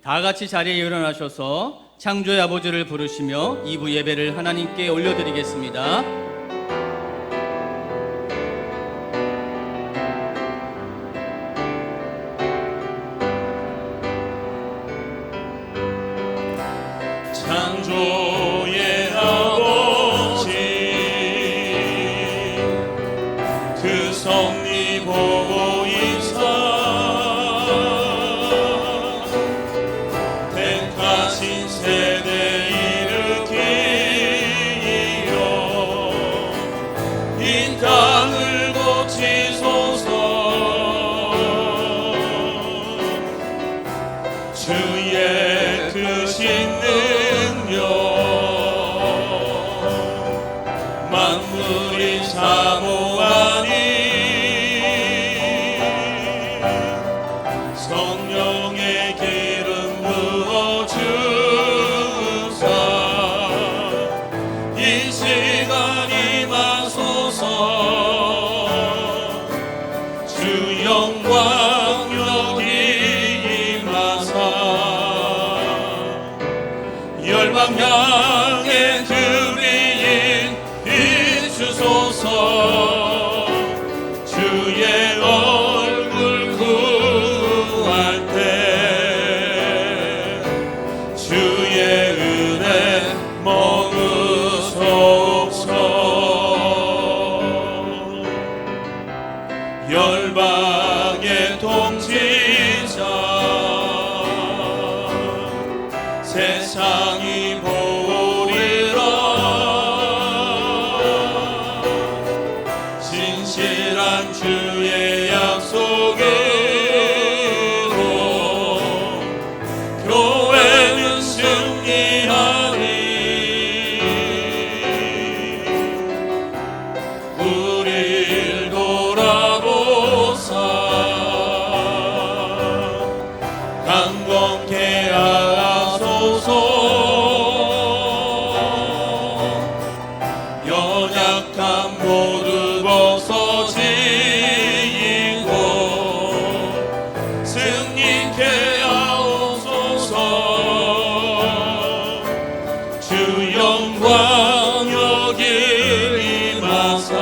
다 같이 자리에 일어나셔서 창조의 아버지를 부르시며 2부 예배를 하나님께 올려드리겠습니다. 창조의 아버지 그 섭리 보이사 택하신 세대 일으키려 이 땅을 고치소서. 주의 크신 만물이 사모하니 성령의 기름 부어주사 이 시간 임하소서. 주 영광 여기 임하사 열방 향해 주소서. 주의 얼굴 구할 때 주의 은혜 머무소서. 열방의 통치자 세상이 진실한 주의 약속으로 교회는 승리하리. 우릴 돌아보사 강건케 하소서. 연약한 모두 벗어지고 승리케 하옵소서. 주 영광 여기 임하사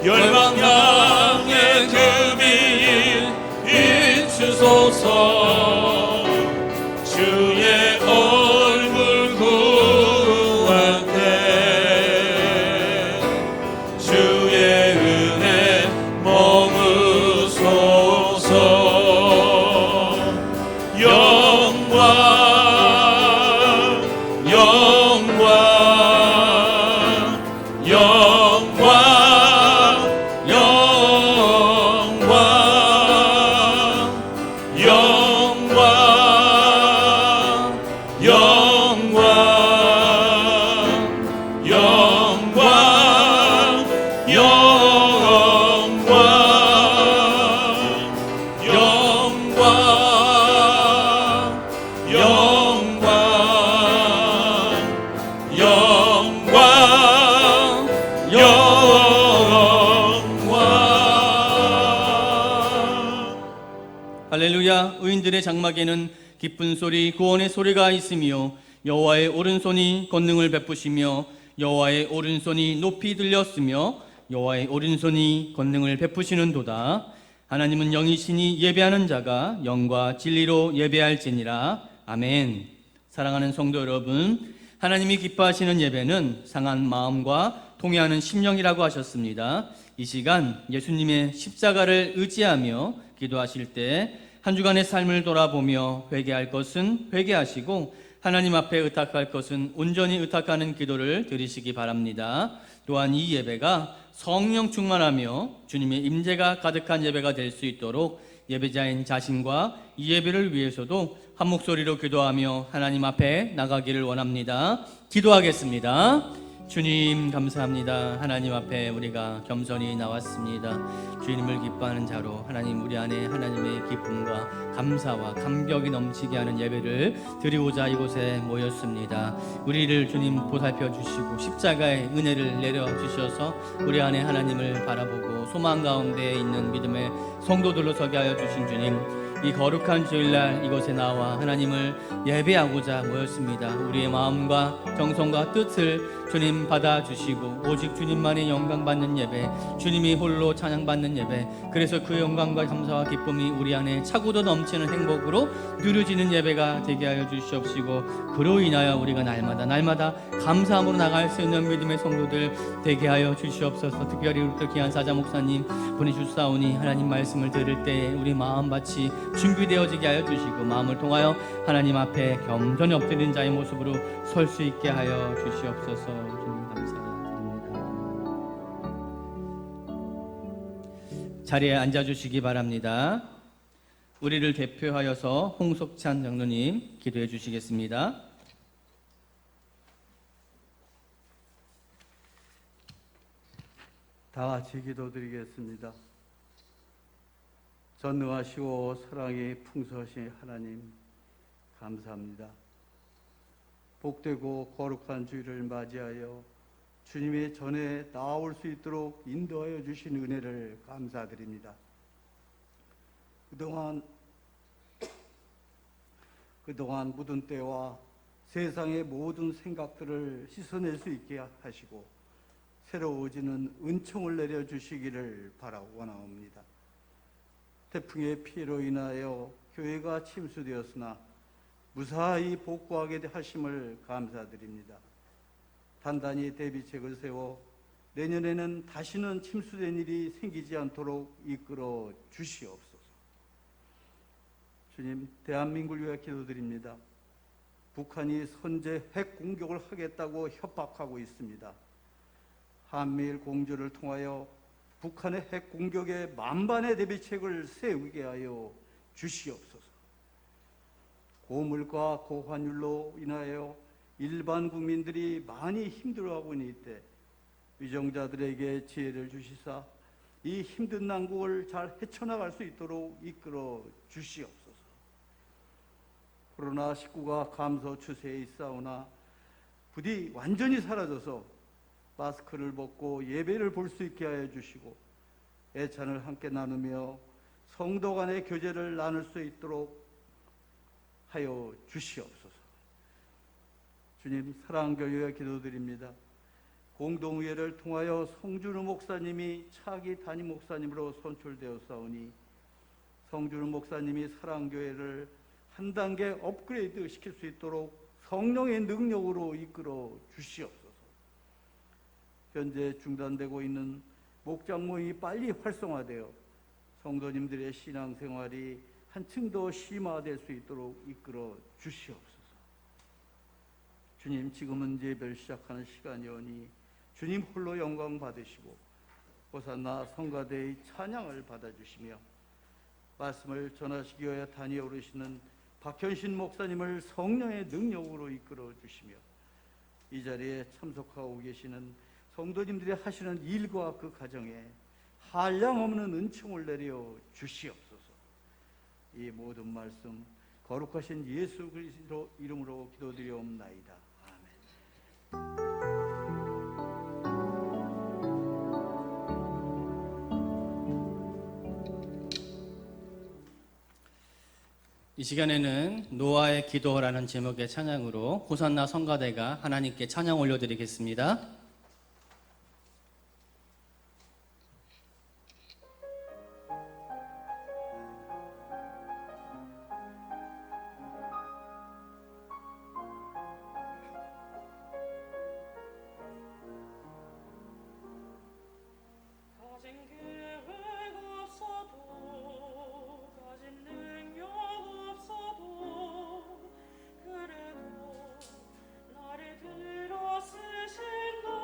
열방 향해 그 빛 비추소서. 주의 얼굴 구할 때 주의 은혜 머무소서. 영광 영광 영광 영광 영광 영광 영광 영광 영광 영광 영광. 할렐루야. 의인들의 장막에는 기쁜 소리 구원의 소리가 있으며 여호와의 오른손이 권능을 베푸시며 여호와의 오른손이 높이 들렸으며 여호와의 오른손이 권능을 베푸시는도다. 하나님은 영이시니 예배하는 자가 영과 진리로 예배할지니라. 아멘. 사랑하는 성도 여러분, 하나님이 기뻐하시는 예배는 상한 마음과 통회하는 심령이라고 하셨습니다. 이 시간 예수님의 십자가를 의지하며 기도하실 때 한 주간의 삶을 돌아보며 회개할 것은 회개하시고 하나님 앞에 의탁할 것은 온전히 의탁하는 기도를 드리시기 바랍니다. 또한 이 예배가 성령 충만하며 주님의 임재가 가득한 예배가 될 수 있도록 예배자인 자신과 이 예배를 위해서도 한 목소리로 기도하며 하나님 앞에 나가기를 원합니다. 기도하겠습니다. 주님 감사합니다. 하나님 앞에 우리가 겸손히 나왔습니다. 주님을 기뻐하는 자로 하나님 우리 안에 하나님의 기쁨과 감사와 감격이 넘치게 하는 예배를 드리고자 이곳에 모였습니다. 우리를 주님 보살펴 주시고 십자가의 은혜를 내려 주셔서 우리 안에 하나님을 바라보고 소망 가운데 있는 믿음의 성도들로 서게 하여 주신 주님, 이 거룩한 주일날 이곳에 나와 하나님을 예배하고자 모였습니다. 우리의 마음과 정성과 뜻을 주님 받아주시고 오직 주님만의 영광 받는 예배, 주님이 홀로 찬양받는 예배, 그래서 그 영광과 감사와 기쁨이 우리 안에 차고도 넘치는 행복으로 누려지는 예배가 되게 하여 주시옵시고, 그로 인하여 우리가 날마다 감사함으로 나갈 수 있는 믿음의 성도들 되게 하여 주시옵소서. 특별히 우리 귀한 사자 목사님 보내주사오니 하나님 말씀을 들을 때 우리 마음밭이 준비되어지게 하여 주시고, 마음을 통하여 하나님 앞에 겸손히 엎드린 자의 모습으로 설 수 있게 하여 주시옵소서. 주님 감사드립니다. 자리에 앉아주시기 바랍니다. 우리를 대표하여서 홍석찬 장로님 기도해 주시겠습니다. 다 같이 기도드리겠습니다. 전능하시고 사랑이 풍성하신 하나님, 감사합니다. 복되고 거룩한 주일을 맞이하여 주님의 전에 나아올 수 있도록 인도하여 주신 은혜를 감사드립니다. 그동안 묻은 때와 세상의 모든 생각들을 씻어낼 수 있게 하시고 새로워지는 은총을 내려주시기를 원하옵니다. 태풍의 피해로 인하여 교회가 침수되었으나 무사히 복구하게 하심을 감사드립니다. 단단히 대비책을 세워 내년에는 다시는 침수된 일이 생기지 않도록 이끌어 주시옵소서. 주님, 대한민국을 위해 기도드립니다. 북한이 선제 핵 공격을 하겠다고 협박하고 있습니다. 한미일 공조를 통하여 북한의 핵 공격에 만반의 대비책을 세우게 하여 주시옵소서. 고물가 고환율로 인하여 일반 국민들이 많이 힘들어하고 있는 이때 위정자들에게 지혜를 주시사 이 힘든 난국을 잘 헤쳐나갈 수 있도록 이끌어 주시옵소서. 코로나19가 감소 추세에 있사오나 부디 완전히 사라져서 마스크를 벗고 예배를 볼 수 있게 하여 주시고 애찬을 함께 나누며 성도 간의 교제를 나눌 수 있도록 하여 주시옵소서. 주님, 사랑교회에 기도드립니다. 공동의회를 통하여 성준우 목사님이 차기 담임 목사님으로 선출되었사오니 성준우 목사님이 사랑교회를 한 단계 업그레이드 시킬 수 있도록 성령의 능력으로 이끌어 주시옵소서. 현재 중단되고 있는 목장 모임이 빨리 활성화되어 성도님들의 신앙생활이 한층 더 심화될 수 있도록 이끌어 주시옵소서. 주님, 지금은 예배를 시작하는 시간이오니 주님 홀로 영광 받으시고 호산나 성가대의 찬양을 받아주시며 말씀을 전하시기 위하여 단위에 오르시는 박현신 목사님을 성령의 능력으로 이끌어 주시며 이 자리에 참석하고 계시는 성도님들이 하시는 일과 그 가정에 한량없는 은총을 내려 주시옵소서. 이 모든 말씀 거룩하신 예수 그리스도 이름으로 기도드리옵나이다. 아멘. 이 시간에는 노아의 기도라는 제목의 찬양으로 호산나 성가대가 하나님께 찬양 올려드리겠습니다. 나를 들어 쓰신 너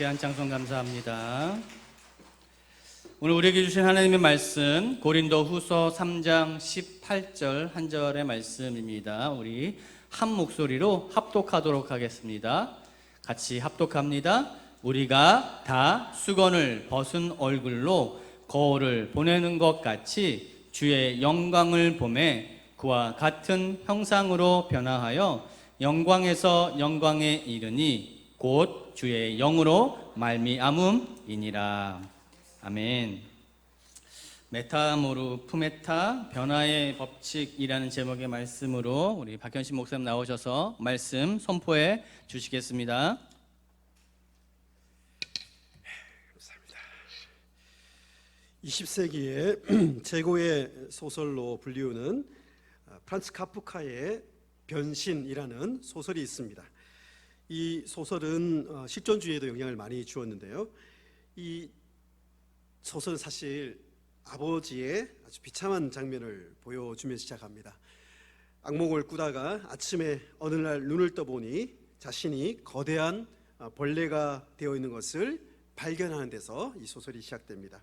귀한 찬송 감사합니다. 오늘 우리에게 주신 하나님의 말씀 고린도후서 3장 18절 한 절의 말씀입니다. 우리 한 목소리로 합독하도록 하겠습니다. 같이 합독합니다. 우리가 다 수건을 벗은 얼굴로 거울을 보내는 것 같이 주의 영광을 보매 그와 같은 형상으로 변화하여 영광에서 영광에 이르니 곧 주의 영으로 말미암음이니라. 아멘. 메타모르프메타 변화의 법칙이라는 제목의 말씀으로 우리 박현신 목사님 나오셔서 말씀 선포해 주시겠습니다. 감사합니다. 20세기의 최고의 소설로 불리우는 프란츠 카프카의 변신이라는 소설이 있습니다. 이 소설은 실존주의에도 영향을 많이 주었는데요. 이 소설은 사실 아버지의 아주 비참한 장면을 보여주면서 시작합니다. 악몽을 꾸다가 아침에 어느 날 눈을 떠보니 자신이 거대한 벌레가 되어 있는 것을 발견하는 데서 이 소설이 시작됩니다.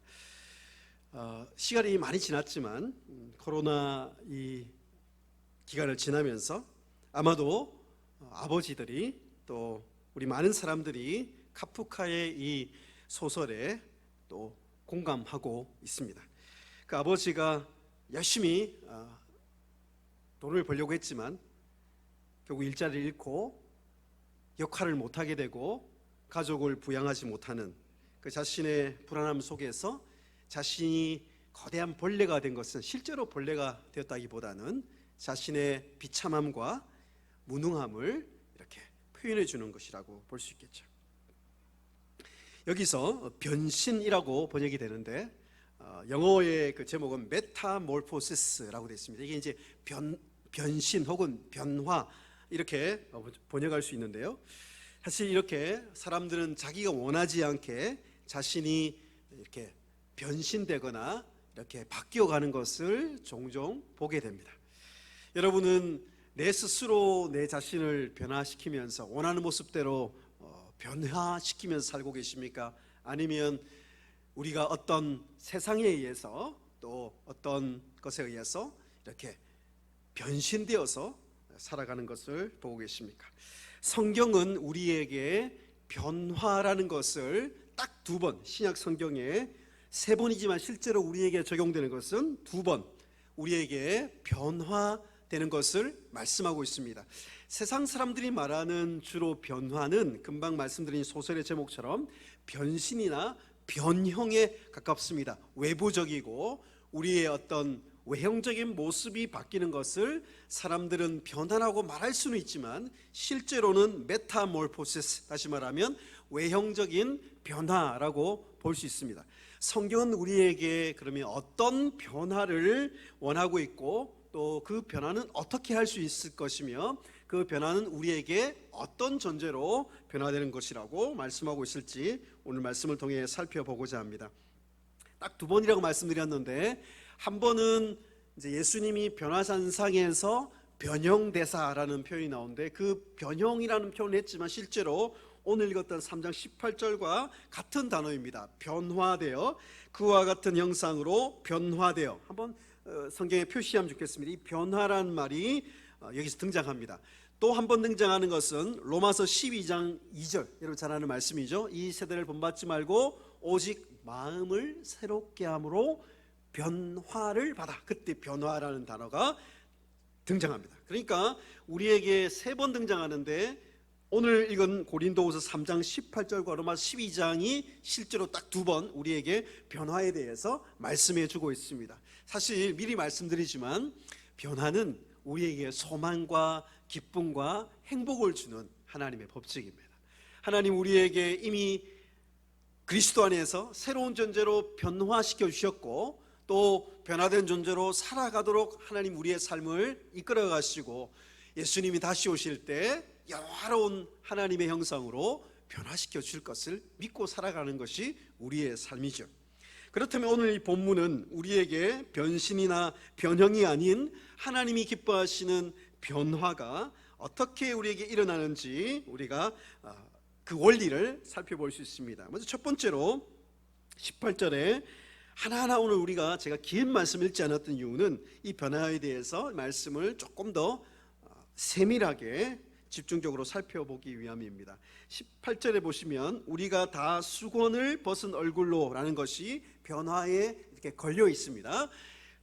시간이 많이 지났지만 코로나 이 기간을 지나면서 아마도 아버지들이 또 우리 많은 사람들이 카프카의 이 소설에 또 공감하고 있습니다. 그 아버지가 열심히 돈을 벌려고 했지만 결국 일자리를 잃고 역할을 못하게 되고 가족을 부양하지 못하는 그 자신의 불안함 속에서 자신이 거대한 벌레가 된 것은 실제로 벌레가 되었다기보다는 자신의 비참함과 무능함을 이렇게 표현해 주는 것이라고 볼 수 있겠죠. 여기서 변신이라고 번역이 되는데 영어의 그 제목은 메타몰포시스라고 되어 있습니다. 이게 이제 변신 혹은 변화 이렇게 번역할 수 있는데요. 사실 이렇게 사람들은 자기가 원하지 않게 자신이 이렇게 변신되거나 이렇게 바뀌어가는 것을 종종 보게 됩니다. 여러분은 내 스스로 내 자신을 변화시키면서 원하는 모습대로 변화시키면서 살고 계십니까? 아니면 우리가 어떤 세상에 의해서 또 어떤 것에 의해서 이렇게 변신되어서 살아가는 것을 보고 계십니까? 성경은 우리에게 변화라는 것을 딱 2번, 신약 성경에 3번이지만 실제로 우리에게 적용되는 것은 2번, 우리에게 변화되는 것을 말씀하고 있습니다. 세상 사람들이 말하는 주로 변화는 금방 말씀드린 소설의 제목처럼 변신이나 변형에 가깝습니다. 외부적이고 우리의 어떤 외형적인 모습이 바뀌는 것을 사람들은 변화라고 말할 수는 있지만 실제로는 메타몰포시스, 다시 말하면 외형적인 변화라고 볼 수 있습니다. 성경은 우리에게 그러면 어떤 변화를 원하고 있고 또 그 변화는 어떻게 할 수 있을 것이며 그 변화는 우리에게 어떤 전제로 변화되는 것이라고 말씀하고 있을지 오늘 말씀을 통해 살펴보고자 합니다. 딱 2번이라고 말씀드렸는데 한 번은 이제 예수님이 변화산상에서 변형대사라는 표현이 나오는데 그 변형이라는 표현을 했지만 실제로 오늘 읽었던 3장 18절과 같은 단어입니다. 변화되어 그와 같은 형상으로 변화되어. 한번 성경에 표시하면 좋겠습니다. 이 변화란 말이 여기서 등장합니다. 또 한 번 등장하는 것은 로마서 12장 2절, 여러분 잘 아는 말씀이죠. 이 세대를 본받지 말고 오직 마음을 새롭게 함으로 변화를 받아. 그때 변화라는 단어가 등장합니다. 그러니까 우리에게 3번 등장하는데 오늘 읽은 고린도후서 3장 18절과 로마 12장이 실제로 딱 2번 우리에게 변화에 대해서 말씀해 주고 있습니다. 사실 미리 말씀드리지만 변화는 우리에게 소망과 기쁨과 행복을 주는 하나님의 법칙입니다. 하나님 우리에게 이미 그리스도 안에서 새로운 존재로 변화시켜 주셨고 또 변화된 존재로 살아가도록 하나님 우리의 삶을 이끌어 가시고 예수님이 다시 오실 때 영화로운 하나님의 형상으로 변화시켜 줄 것을 믿고 살아가는 것이 우리의 삶이죠. 그렇다면 오늘 이 본문은 우리에게 변신이나 변형이 아닌 하나님이 기뻐하시는 변화가 어떻게 우리에게 일어나는지 우리가 그 원리를 살펴볼 수 있습니다. 먼저 첫 번째로 18절에 하나하나 오늘 우리가 제가 긴 말씀 읽지 않았던 이유는 이 변화에 대해서 말씀을 조금 더 세밀하게 집중적으로 살펴보기 위함입니다. 18절에 보시면 우리가 다 수건을 벗은 얼굴로 라는 것이 변화에 이렇게 걸려 있습니다.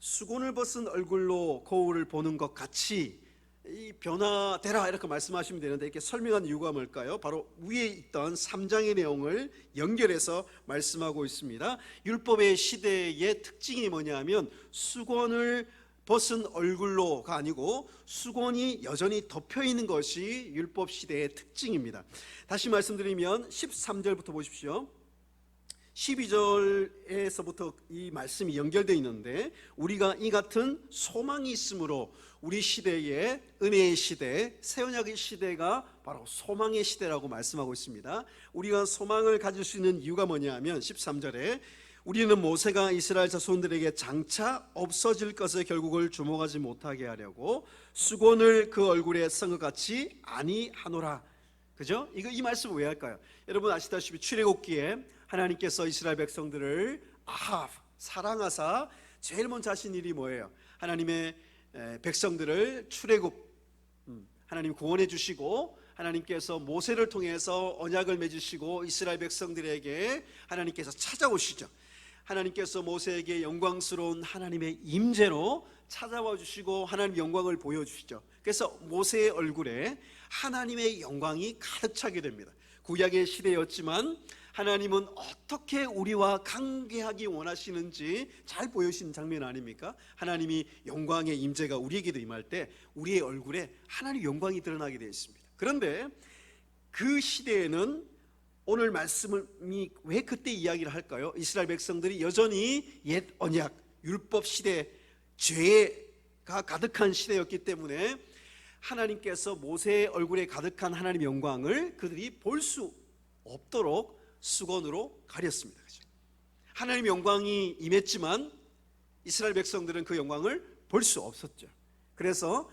수건을 벗은 얼굴로 거울을 보는 것 같이 이 변화되라 이렇게 말씀하시면 되는데, 이렇게 설명한 이유가 뭘까요? 바로 위에 있던 3장의 내용을 연결해서 말씀하고 있습니다. 율법의 시대의 특징이 뭐냐면 수건을 벗은 얼굴로가 아니고 수건이 여전히 덮여 있는 것이 율법 시대의 특징입니다. 다시 말씀드리면 13절부터 보십시오. 12절에서부터 이 말씀이 연결되어 있는데, 우리가 이 같은 소망이 있으므로 우리 시대의 은혜의 시대, 새 언약의 시대가 바로 소망의 시대라고 말씀하고 있습니다. 우리가 소망을 가질 수 있는 이유가 뭐냐면 13절에 우리는 모세가 이스라엘 자손들에게 장차 없어질 것에 결국을 주목하지 못하게 하려고 수건을 그 얼굴에 쓴 것 같이 아니하노라. 그죠? 이 말씀을 왜 할까요? 여러분 아시다시피 출애굽기에 하나님께서 이스라엘 백성들을 사랑하사 제일 먼저 하신 일이 뭐예요? 하나님의 백성들을 출애굽, 하나님 구원해 주시고, 하나님께서 모세를 통해서 언약을 맺으시고 이스라엘 백성들에게 하나님께서 찾아오시죠. 하나님께서 모세에게 영광스러운 하나님의 임재로 찾아와 주시고 하나님의 영광을 보여주시죠. 그래서 모세의 얼굴에 하나님의 영광이 가득 차게 됩니다. 구약의 시대였지만 하나님은 어떻게 우리와 관계하기 원하시는지 잘 보여주신 장면 아닙니까? 하나님이 영광의 임재가 우리에게도 임할 때 우리의 얼굴에 하나님의 영광이 드러나게 되어 있습니다. 그런데 그 시대에는 오늘 말씀이 왜 그때 이야기를 할까요? 이스라엘 백성들이 여전히 옛 언약, 율법 시대, 죄가 가득한 시대였기 때문에 하나님께서 모세의 얼굴에 가득한 하나님의 영광을 그들이 볼 수 없도록 수건으로 가렸습니다. 하나님의 영광이 임했지만 이스라엘 백성들은 그 영광을 볼 수 없었죠. 그래서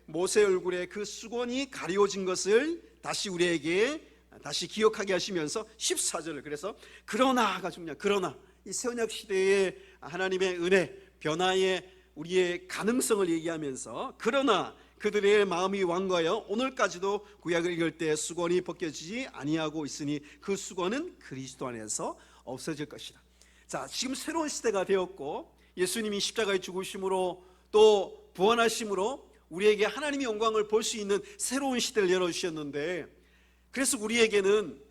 모세 얼굴에 그 수건이 가려진 것을 다시 우리에게 다시 기억하게 하시면서 14절을, 그래서 그러나가 중요한, 그러나 이 새언약 시대의 하나님의 은혜, 변화의 우리의 가능성을 얘기하면서, 그러나 그들의 마음이 완고하여 오늘까지도 구약을 읽을 때 수건이 벗겨지지 아니하고 있으니 그 수건은 그리스도 안에서 없어질 것이다. 자, 지금 새로운 시대가 되었고 예수님이 십자가에 죽으심으로 또 부활하심으로 우리에게 하나님의 영광을 볼 수 있는 새로운 시대를 열어주셨는데, 그래서 우리에게는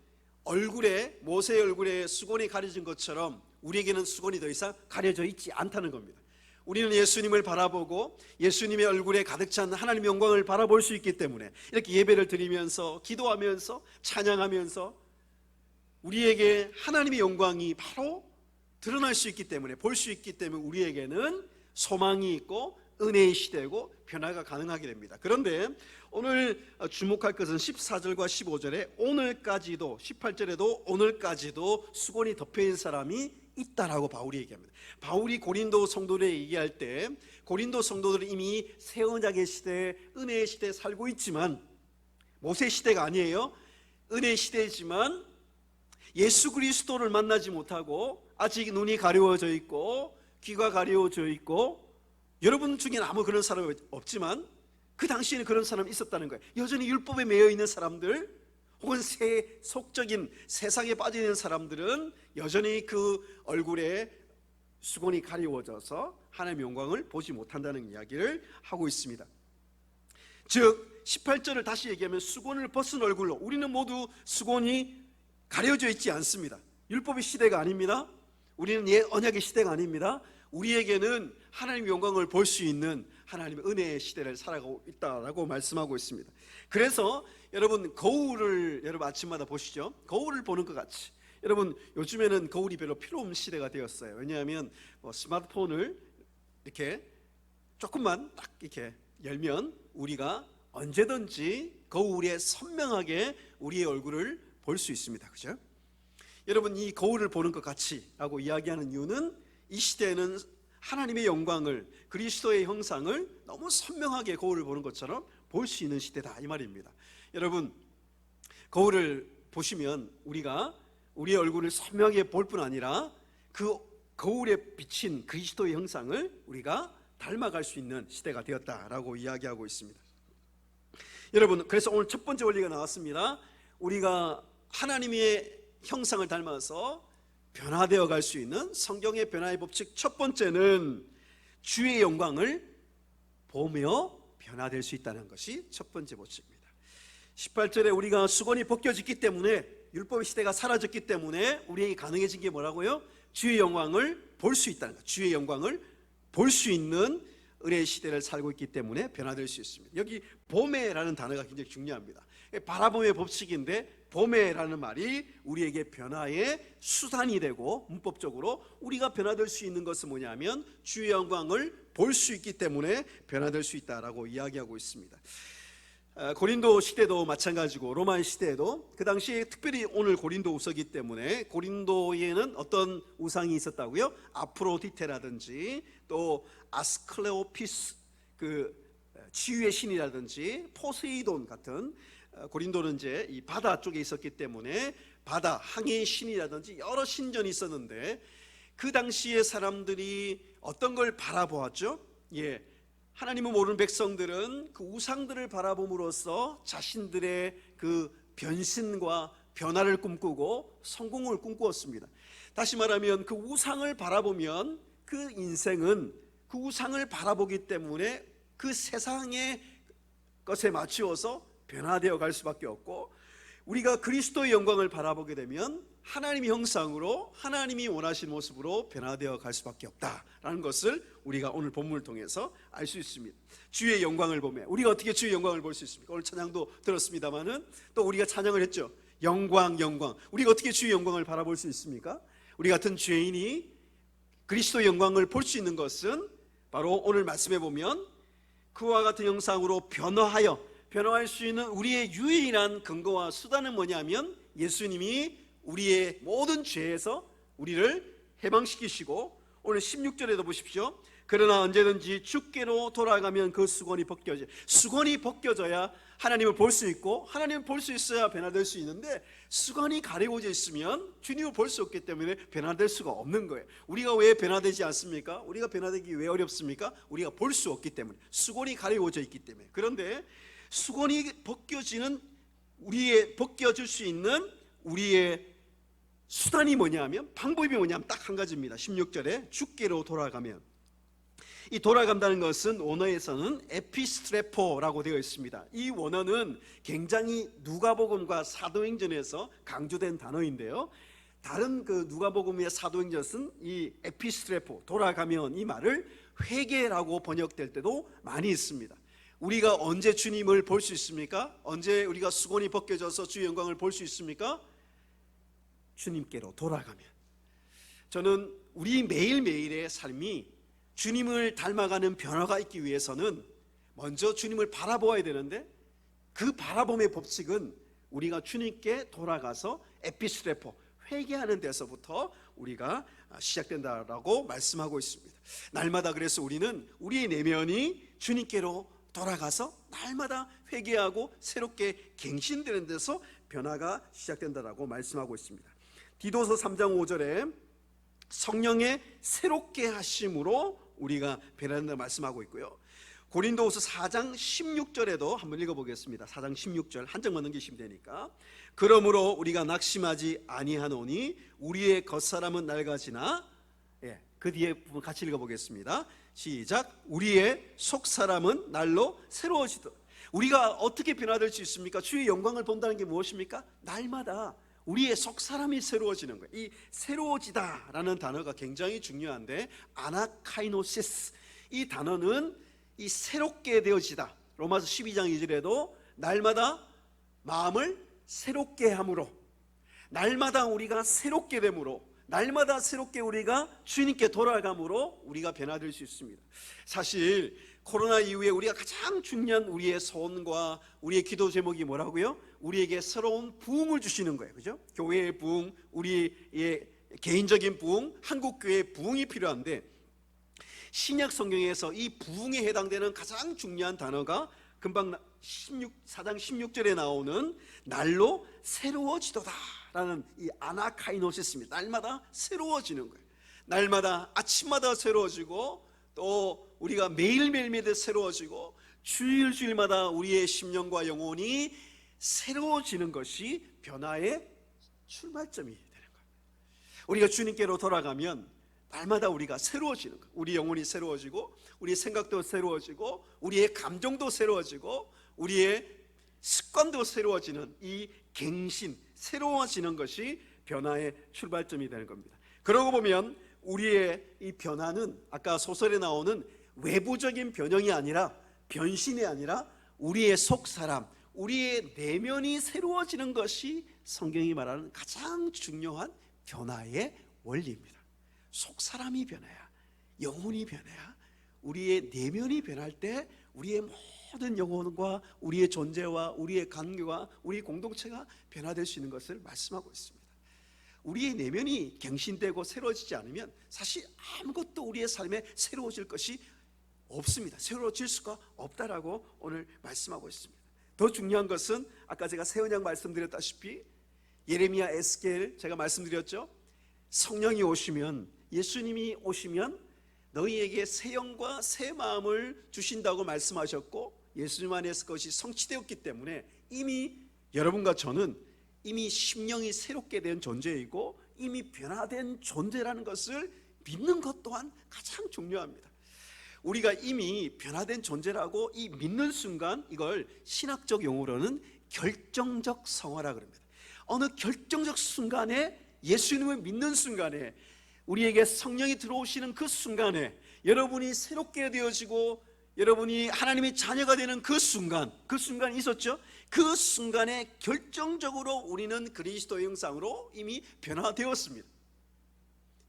모세의 얼굴에 수건이 가려진 것처럼 우리에게는 수건이 더 이상 가려져 있지 않다는 겁니다. 우리는 예수님을 바라보고 예수님의 얼굴에 가득 찬 하나님의 영광을 바라볼 수 있기 때문에 이렇게 예배를 드리면서 기도하면서 찬양하면서 우리에게 하나님의 영광이 바로 드러날 수 있기 때문에, 볼 수 있기 때문에 우리에게는 소망이 있고 은혜의 시대고 변화가 가능하게 됩니다. 그런데 오늘 주목할 것은 14절과 15절에 오늘까지도, 18절에도 오늘까지도 수건이 덮여있는 사람이 있다라고 바울이 얘기합니다. 바울이 고린도 성도들에 얘기할 때 고린도 성도들은 이미 새 언약의 시대, 은혜의 시대에 살고 있지만, 모세 시대가 아니에요. 은혜의 시대이지만 예수 그리스도를 만나지 못하고 아직 눈이 가려워져 있고 귀가 가려워져 있고, 여러분 중에는 아무 그런 사람이 없지만 그 당시에는 그런 사람이 있었다는 거예요. 여전히 율법에 매여 있는 사람들, 혹은 속적인 세상에 빠져 있는 사람들은 여전히 그 얼굴에 수건이 가려워져서 하나님의 영광을 보지 못한다는 이야기를 하고 있습니다. 즉 18절을 다시 얘기하면 수건을 벗은 얼굴로, 우리는 모두 수건이 가려져 있지 않습니다. 율법의 시대가 아닙니다. 우리는 옛 언약의 시대가 아닙니다. 우리에게는 하나님의 영광을 볼 수 있는 하나님의 은혜의 시대를 살아가고 있다라고 말씀하고 있습니다. 그래서 여러분 거울을 여러분 아침마다 보시죠. 거울을 보는 것 같이, 여러분 요즘에는 거울이 별로 필요 없는 시대가 되었어요. 왜냐하면 스마트폰을 이렇게 조금만 딱 이렇게 열면 우리가 언제든지 거울에 선명하게 우리의 얼굴을 볼 수 있습니다. 그죠? 여러분 이 거울을 보는 것 같이라고 이야기하는 이유는 이 시대에는 하나님의 영광을, 그리스도의 형상을 너무 선명하게 거울을 보는 것처럼 볼 수 있는 시대다 이 말입니다. 여러분 거울을 보시면 우리가 우리의 얼굴을 선명하게 볼 뿐 아니라 그 거울에 비친 그리스도의 형상을 우리가 닮아갈 수 있는 시대가 되었다라고 이야기하고 있습니다. 여러분, 그래서 오늘 첫 번째 원리가 나왔습니다. 우리가 하나님의 형상을 닮아서 변화되어 갈 수 있는 성경의 변화의 법칙, 첫 번째는 주의 영광을 보며 변화될 수 있다는 것이 첫 번째 법칙입니다. 18절에 우리가 수건이 벗겨졌기 때문에, 율법의 시대가 사라졌기 때문에 우리에게 가능해진 게 뭐라고요? 주의 영광을 볼 수 있다는 것. 주의 영광을 볼 수 있는 은혜의 시대를 살고 있기 때문에 변화될 수 있습니다. 여기 보매라는 단어가 굉장히 중요합니다. 바라봄의 법칙인데 보매라는 말이 우리에게 변화의 수단이 되고, 문법적으로 우리가 변화될 수 있는 것은 뭐냐면 주의 영광을 볼 수 있기 때문에 변화될 수 있다라고 이야기하고 있습니다. 고린도 시대도 마찬가지고 로마 시대에도 그 당시에, 특별히 오늘 고린도 우서기 때문에 고린도에는 어떤 우상이 있었다고요? 아프로디테라든지 또 아스클레오피스, 그 치유의 신이라든지 포세이돈 같은, 고린도는 이제 이 바다 쪽에 있었기 때문에 바다, 항해의 신이라든지 여러 신전이 있었는데, 그 당시에 사람들이 어떤 걸 바라보았죠? 하나님을 모르는 백성들은 그 우상들을 바라봄으로써 자신들의 그 변신과 변화를 꿈꾸고 성공을 꿈꾸었습니다. 다시 말하면 그 우상을 바라보면 그 인생은 그 우상을 바라보기 때문에 그 세상의 것에 맞추어서 변화되어 갈 수밖에 없고, 우리가 그리스도의 영광을 바라보게 되면 하나님의 형상으로, 하나님이 원하신 모습으로 변화되어 갈 수밖에 없다라는 것을 우리가 오늘 본문을 통해서 알 수 있습니다. 주의 영광을 보며 우리가 어떻게 주의 영광을 볼 수 있습니까? 오늘 찬양도 들었습니다마는 또 우리가 찬양을 했죠. 영광, 영광. 우리가 어떻게 주의 영광을 바라볼 수 있습니까? 우리 같은 죄인이 그리스도의 영광을 볼 수 있는 것은 바로 오늘 말씀해 보면 그와 같은 형상으로 변화할 수 있는 우리의 유일한 근거와 수단은 뭐냐면 예수님이 우리의 모든 죄에서 우리를 해방시키시고, 오늘 16절에도 보십시오. 그러나 언제든지 주께로 돌아가면 그 수건이 벗겨져. 수건이 벗겨져야 하나님을 볼 수 있고, 하나님을 볼 수 있어야 변화될 수 있는데, 수건이 가리고져 있으면 주님을 볼 수 없기 때문에 변화될 수가 없는 거예요. 우리가 왜 변화되지 않습니까? 우리가 변화되기 왜 어렵습니까? 우리가 볼 수 없기 때문에, 수건이 가리고져 있기 때문에. 그런데 수건이 벗겨질 수 있는 우리의 수단이 뭐냐면, 방법이 뭐냐면 딱 한 가지입니다. 16절에 주께로 돌아가면, 이 돌아간다는 것은 원어에서는 에피스트레포라고 되어 있습니다. 이 원어는 굉장히 누가복음과 사도행전에서 강조된 단어인데요, 다른 그 누가복음의 사도행전은 이 에피스트레포, 돌아가면, 이 말을 회개라고 번역될 때도 많이 있습니다. 우리가 언제 주님을 볼 수 있습니까? 언제 우리가 수건이 벗겨져서 주의 영광을 볼 수 있습니까? 주님께로 돌아가면. 저는 우리 매일매일의 삶이 주님을 닮아가는 변화가 있기 위해서는 먼저 주님을 바라보아야 되는데, 그 바라봄의 법칙은 우리가 주님께 돌아가서 에피스트레포, 회개하는 데서부터 우리가 시작된다라고 말씀하고 있습니다. 날마다 그래서 우리는 우리의 내면이 주님께로 돌아가서 날마다 회개하고 새롭게 갱신되는 데서 변화가 시작된다라고 말씀하고 있습니다. 디도서 3장 5절에 성령의 새롭게 하심으로 우리가 변화된다고 말씀하고 있고요. 고린도후서 4장 16절에도 한번 읽어보겠습니다. 4장 16절 한 장만 넘기시면 되니까. 그러므로 우리가 낙심하지 아니하노니 우리의 겉사람은 낡아지나, 그 뒤에 부분 같이 읽어보겠습니다. 시작. 우리의 속사람은 날로 새로워지도록. 우리가 어떻게 변화될 수 있습니까? 주의 영광을 본다는 게 무엇입니까? 날마다 우리의 속사람이 새로워지는 거예요. 이 새로워지다라는 단어가 굉장히 중요한데, 아나카이노시스, 이 단어는 이 새롭게 되어지다. 로마서 12장 2절에도 날마다 마음을 새롭게 함으로, 날마다 우리가 새롭게 됨으로, 날마다 새롭게 우리가 주님께 돌아감으로 우리가 변화될 수 있습니다. 사실 코로나 이후에 우리가 가장 중요한 우리의 소원과 우리의 기도 제목이 뭐라고요? 우리에게 새로운 부흥을 주시는 거예요. 그죠? 교회의 부흥, 우리의 개인적인 부흥, 한국교회의 부흥이 필요한데, 신약 성경에서 이 부흥에 해당되는 가장 중요한 단어가 금방 4장 16절에 나오는 날로 새로워지도다라는 이 아나카이노시스입니다. 날마다 새로워지는 거예요. 날마다 아침마다 새로워지고 또 우리가 매일매일 새로워지고 주일마다 우리의 심령과 영혼이 새로워지는 것이 변화의 출발점이 되는 거예요. 우리가 주님께로 돌아가면 날마다 우리가 새로워지는 거예요. 우리 영혼이 새로워지고 우리의 생각도 새로워지고 우리의 감정도 새로워지고 우리의 습관도 새로워지는 이 갱신, 새로워지는 것이 변화의 출발점이 되는 겁니다. 그러고 보면 우리의 이 변화는 아까 소설에 나오는 외부적인 변형이 아니라 변신이 아니라 우리의 속사람, 우리의 내면이 새로워지는 것이 성경이 말하는 가장 중요한 변화의 원리입니다. 속사람이 변해야, 영혼이 변해야, 우리의 내면이 변할 때 우리의 모든 영혼과 우리의 존재와 우리의 관계와 우리 공동체가 변화될 수 있는 것을 말씀하고 있습니다. 우리의 내면이 갱신되고 새로워지지 않으면 사실 아무것도 우리의 삶에 새로워질 것이 없습니다. 새로워질 수가 없다라고 오늘 말씀하고 있습니다. 더 중요한 것은 아까 제가 새 언약 말씀드렸다시피 예레미야, 에스겔 제가 말씀드렸죠. 성령이 오시면, 예수님이 오시면 너희에게 새 영과 새 마음을 주신다고 말씀하셨고 예수님 안에서 그것이 성취되었기 때문에 이미 여러분과 저는 이미 심령이 새롭게 된 존재이고 이미 변화된 존재라는 것을 믿는 것 또한 가장 중요합니다. 우리가 이미 변화된 존재라고 이 믿는 순간, 이걸 신학적 용어로는 결정적 성화라 그럽니다. 어느 결정적 순간에, 예수님을 믿는 순간에, 우리에게 성령이 들어오시는 그 순간에 여러분이 새롭게 되어지고 여러분이 하나님의 자녀가 되는 그 순간이 있었죠. 그 순간에 결정적으로 우리는 그리스도의 형상으로 이미 변화되었습니다.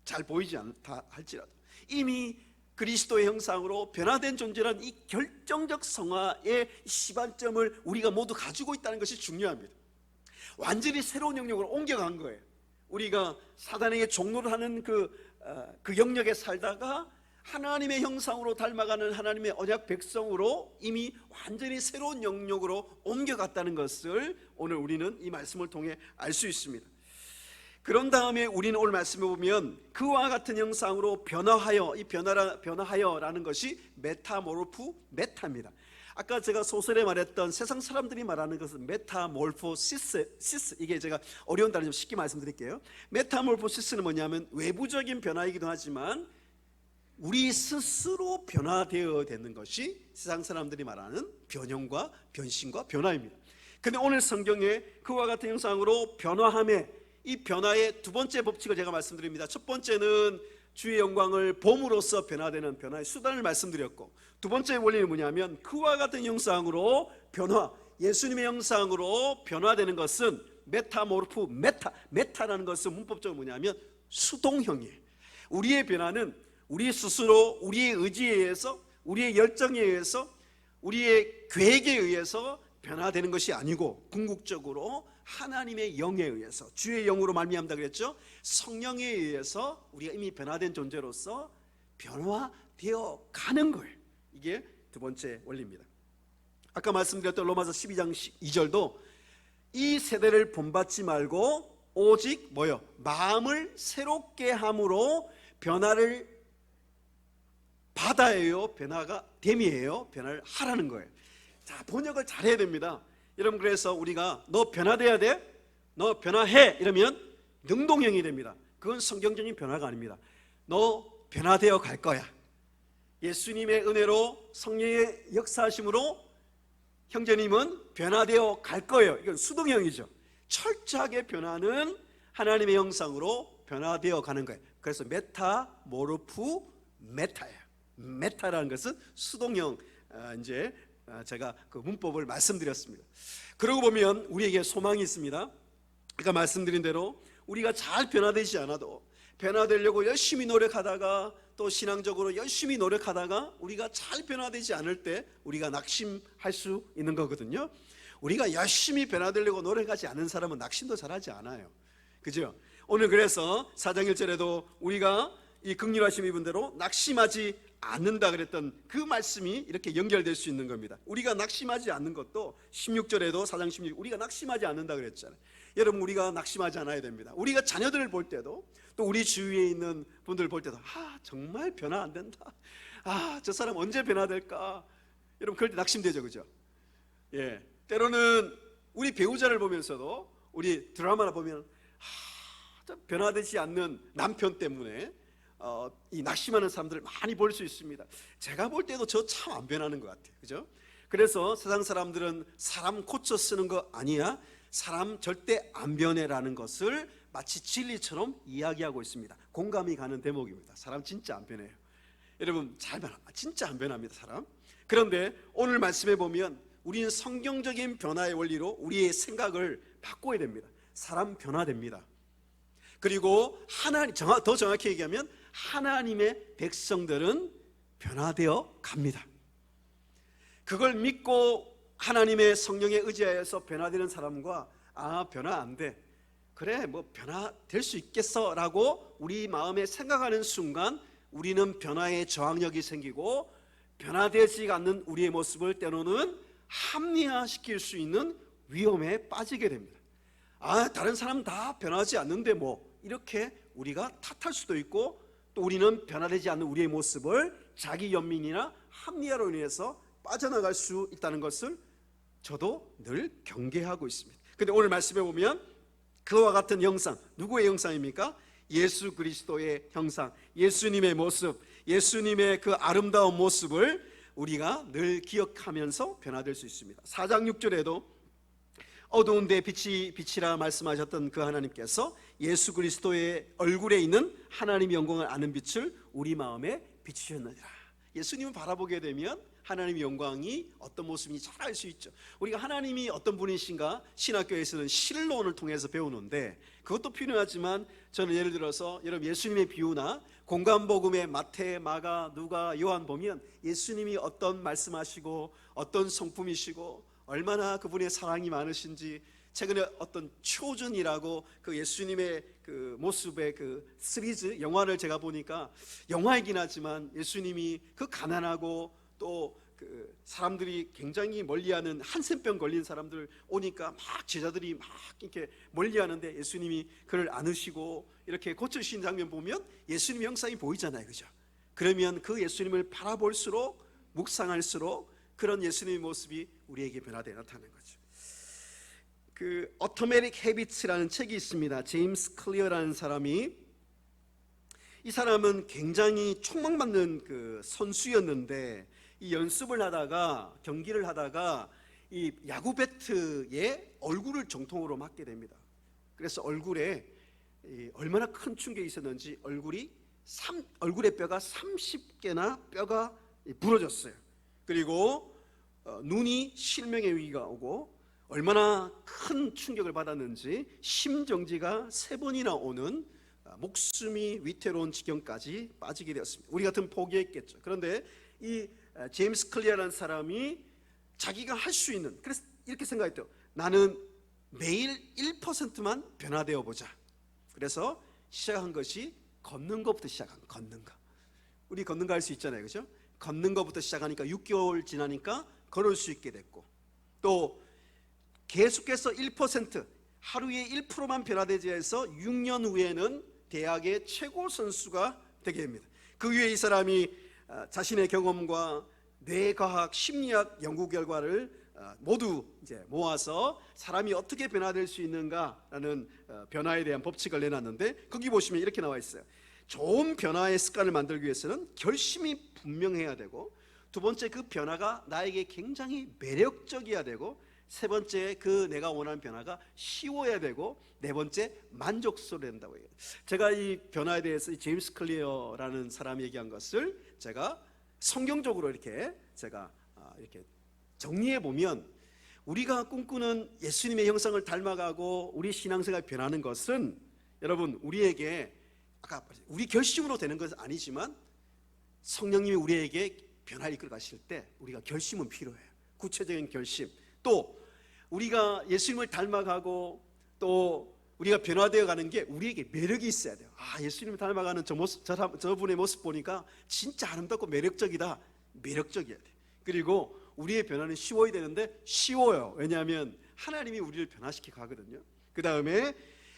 잘 보이지 않다 할지라도 이미 그리스도의 형상으로 변화된 존재란 이 결정적 성화의 시발점을 우리가 모두 가지고 있다는 것이 중요합니다. 완전히 새로운 영역으로 옮겨간 거예요. 우리가 사단에게 종노를 하는 그 영역에 살다가 하나님의 형상으로 닮아가는 하나님의 언약 백성으로 이미 완전히 새로운 영역으로 옮겨갔다는 것을 오늘 우리는 이 말씀을 통해 알 수 있습니다. 그런 다음에 우리는 오늘 말씀에 보면 그와 같은 형상으로 변화하여, 이 변화하여라는 것이 메타입니다. 아까 제가 소설에 말했던 세상 사람들이 말하는 것은 메타몰포시스, 이게 제가 어려운 단어 좀 쉽게 말씀드릴게요. 메타몰포시스는 뭐냐면 외부적인 변화이기도 하지만 우리 스스로 변화되어야 되는 것이 세상 사람들이 말하는 변형과 변신과 변화입니다. 근데 오늘 성경에 그와 같은 형상으로 변화함에, 이 변화의 두 번째 법칙을 제가 말씀드립니다. 첫 번째는 주의 영광을 봄으로써 변화되는 변화의 수단을 말씀드렸고, 두 번째 원리는 뭐냐면 그와 같은 형상으로 변화, 예수님의 형상으로 변화되는 것은 메타라는 것은 문법적으로 뭐냐면 수동형이에요. 우리의 변화는 우리 스스로, 우리의 의지에 의해서, 우리의 열정에 의해서, 우리의 계획에 의해서 변화되는 것이 아니고 궁극적으로 하나님의 영에 의해서, 주의 영으로 말미암다 그랬죠. 성령에 의해서 우리가 이미 변화된 존재로서 변화되어 가는 거예요. 이게 두 번째 원리입니다. 아까 말씀드렸던 로마서 12장 2절도 이 세대를 본받지 말고 오직 마음을 새롭게 함으로 변화를 받아예요, 변화가 됨이에요, 변화를 하라는 거예요. 자, 번역을 잘해야 됩니다. 여러분, 그래서 우리가 너 변화돼야 돼, 너 변화해 이러면 능동형이 됩니다. 그건 성경적인 변화가 아닙니다. 너 변화되어 갈 거야. 예수님의 은혜로, 성령의 역사하심으로 형제님은 변화되어 갈 거예요. 이건 수동형이죠. 철저하게 변화는 하나님의 형상으로 변화되어 가는 거예요. 그래서 메타예요. 메타라는 것은 수동형, 이제 제가 그 문법을 말씀드렸습니다. 그러고 보면 우리에게 소망이 있습니다. 아까 말씀드린 대로 우리가 잘 변화되지 않아도 변화되려고 열심히 노력하다가 또 신앙적으로 열심히 노력하다가 우리가 잘 변화되지 않을 때 우리가 낙심할 수 있는 거거든요. 우리가 열심히 변화되려고 노력하지 않은 사람은 낙심도 잘하지 않아요. 그죠? 오늘 그래서 4장 1절에도 우리가 이 긍휼하심 입은 대로 낙심하지 않는다 그랬던 그 말씀이 이렇게 연결될 수 있는 겁니다. 우리가 낙심하지 않는 것도 16절에도 4장 16 우리가 낙심하지 않는다 그랬잖아요. 여러분, 우리가 낙심하지 않아야 됩니다. 우리가 자녀들을 볼 때도, 또 우리 주위에 있는 분들을 볼 때도 정말 변화 안 된다, 저 사람 언제 변화될까, 여러분 그럴 때 낙심되죠, 그죠? 예, 때로는 우리 배우자를 보면서도, 우리 드라마를 보면 변화되지 않는 남편 때문에 이 낙심하는 사람들을 많이 볼 수 있습니다. 제가 볼 때도 저 참 안 변하는 것 같아요, 그죠? 그래서 세상 사람들은 사람 고쳐 쓰는 거 아니야, 사람 절대 안 변해라는 것을 마치 진리처럼 이야기하고 있습니다. 공감이 가는 대목입니다. 사람 진짜 안 변해요. 여러분, 진짜 안 변합니다, 사람. 그런데 오늘 말씀해 보면 우리는 성경적인 변화의 원리로 우리의 생각을 바꿔야 됩니다. 사람 변화됩니다. 그리고 더 정확히 얘기하면 하나님의 백성들은 변화되어 갑니다. 그걸 믿고 하나님의 성령에 의지하여서 변화되는 사람과 변화 안 돼, 그래 뭐 변화될 수 있겠어 라고 우리 마음에 생각하는 순간 우리는 변화의 저항력이 생기고 변화되지 않는 우리의 모습을 때로는 합리화시킬 수 있는 위험에 빠지게 됩니다. 다른 사람 다 변하지 않는데 뭐, 이렇게 우리가 탓할 수도 있고, 또 우리는 변화되지 않는 우리의 모습을 자기 연민이나 합리화로 인해서 빠져나갈 수 있다는 것을 저도 늘 경계하고 있습니다. 근데 오늘 말씀해 보면 그와 같은 형상, 누구의 형상입니까? 예수 그리스도의 형상, 예수님의 모습, 예수님의 그 아름다운 모습을 우리가 늘 기억하면서 변화될 수 있습니다. 4장 6절에도 어두운 데 빛이라 말씀하셨던 그 하나님께서 예수 그리스도의 얼굴에 있는 하나님의 영광을 아는 빛을 우리 마음에 비추셨느니라. 예수님을 바라보게 되면 하나님의 영광이 어떤 모습인지 잘 알 수 있죠. 우리가 하나님이 어떤 분이신가 신학교에서는 실론을 통해서 배우는데, 그것도 필요하지만 저는 예를 들어서 여러분 예수님의 비유나 공간복음의 마태, 마가, 누가, 요한 보면 예수님이 어떤 말씀하시고 어떤 성품이시고 얼마나 그분의 사랑이 많으신지, 최근에 어떤 초전이라고 그 예수님의 그 모습의 그 시리즈 영화를 제가 보니까, 영화이긴 하지만 예수님이 그 가난하고 또 그 사람들이 굉장히 멀리하는 한센병 걸린 사람들 오니까 막 제자들이 막 이렇게 멀리하는데 예수님이 그를 안으시고 이렇게 고쳐주신 장면 보면 예수님 형상이 보이잖아요, 그죠? 그러면 그 예수님을 바라볼수록, 묵상할수록 그런 예수님의 모습이 우리에게 변화되어 나타나는 거죠. 그 Automatic Habits라는 책이 있습니다. 제임스 클리어라는 사람이, 이 사람은 굉장히 촉망받는 그 선수였는데, 이 연습을 하다가, 경기를 하다가 이 야구 배트에 얼굴을 정통으로 맞게 됩니다. 그래서 얼굴에 얼마나 큰 충격이 있었는지 얼굴의 뼈가 30개나 뼈가 부러졌어요. 그리고 눈이 실명의 위기가 오고, 얼마나 큰 충격을 받았는지 심정지가 3번이나 오는 목숨이 위태로운 지경까지 빠지게 되었습니다. 우리 같으면 포기했겠죠. 그런데 이 제임스 클리어라는 사람이 자기가 할 수 있는, 그래서 이렇게 생각했대요. 나는 매일 1%만 변화되어 보자. 그래서 시작한 것이 걷는 것부터 시작한 거. 걷는 거, 우리 걷는 거 할 수 있잖아요, 그죠? 걷는 것부터 시작하니까 6개월 지나니까 걸을 수 있게 됐고, 또 계속해서 1%, 하루에 1%만 변화되지 해서 6년 후에는 대학의 최고 선수가 되게 됩니다. 그 위에 이 사람이 자신의 경험과 뇌과학, 심리학 연구 결과를 모두 이제 모아서 사람이 어떻게 변화될 수 있는가라는 변화에 대한 법칙을 내놨는데, 거기 보시면 이렇게 나와 있어요. 좋은 변화의 습관을 만들기 위해서는 결심이 분명해야 되고, 두 번째 그 변화가 나에게 굉장히 매력적이어야 되고, 세 번째 그 내가 원하는 변화가 쉬워야 되고, 네 번째 만족스러워야 된다고 해요. 제가 이 변화에 대해서 이 제임스 클리어라는 사람이 얘기한 것을 제가 성경적으로 이렇게 제가 이렇게 정리해 보면, 우리가 꿈꾸는 예수님의 형상을 닮아가고 우리 신앙생활이 변하는 것은 여러분 우리에게 아까 우리 결심으로 되는 것은 아니지만 성령님이 우리에게 변화를 이끌어 가실 때 우리가 결심은 필요해요. 구체적인 결심. 또 우리가 예수님을 닮아가고 또 우리가 변화되어 가는 게 우리에게 매력이 있어야 돼요. 아, 예수님을 닮아가는 저 모습, 저분의 모습 보니까 진짜 아름답고 매력적이다. 매력적이어야 돼. 그리고 우리의 변화는 쉬워야 되는데 쉬워요. 왜냐하면 하나님이 우리를 변화시켜 가거든요. 그 다음에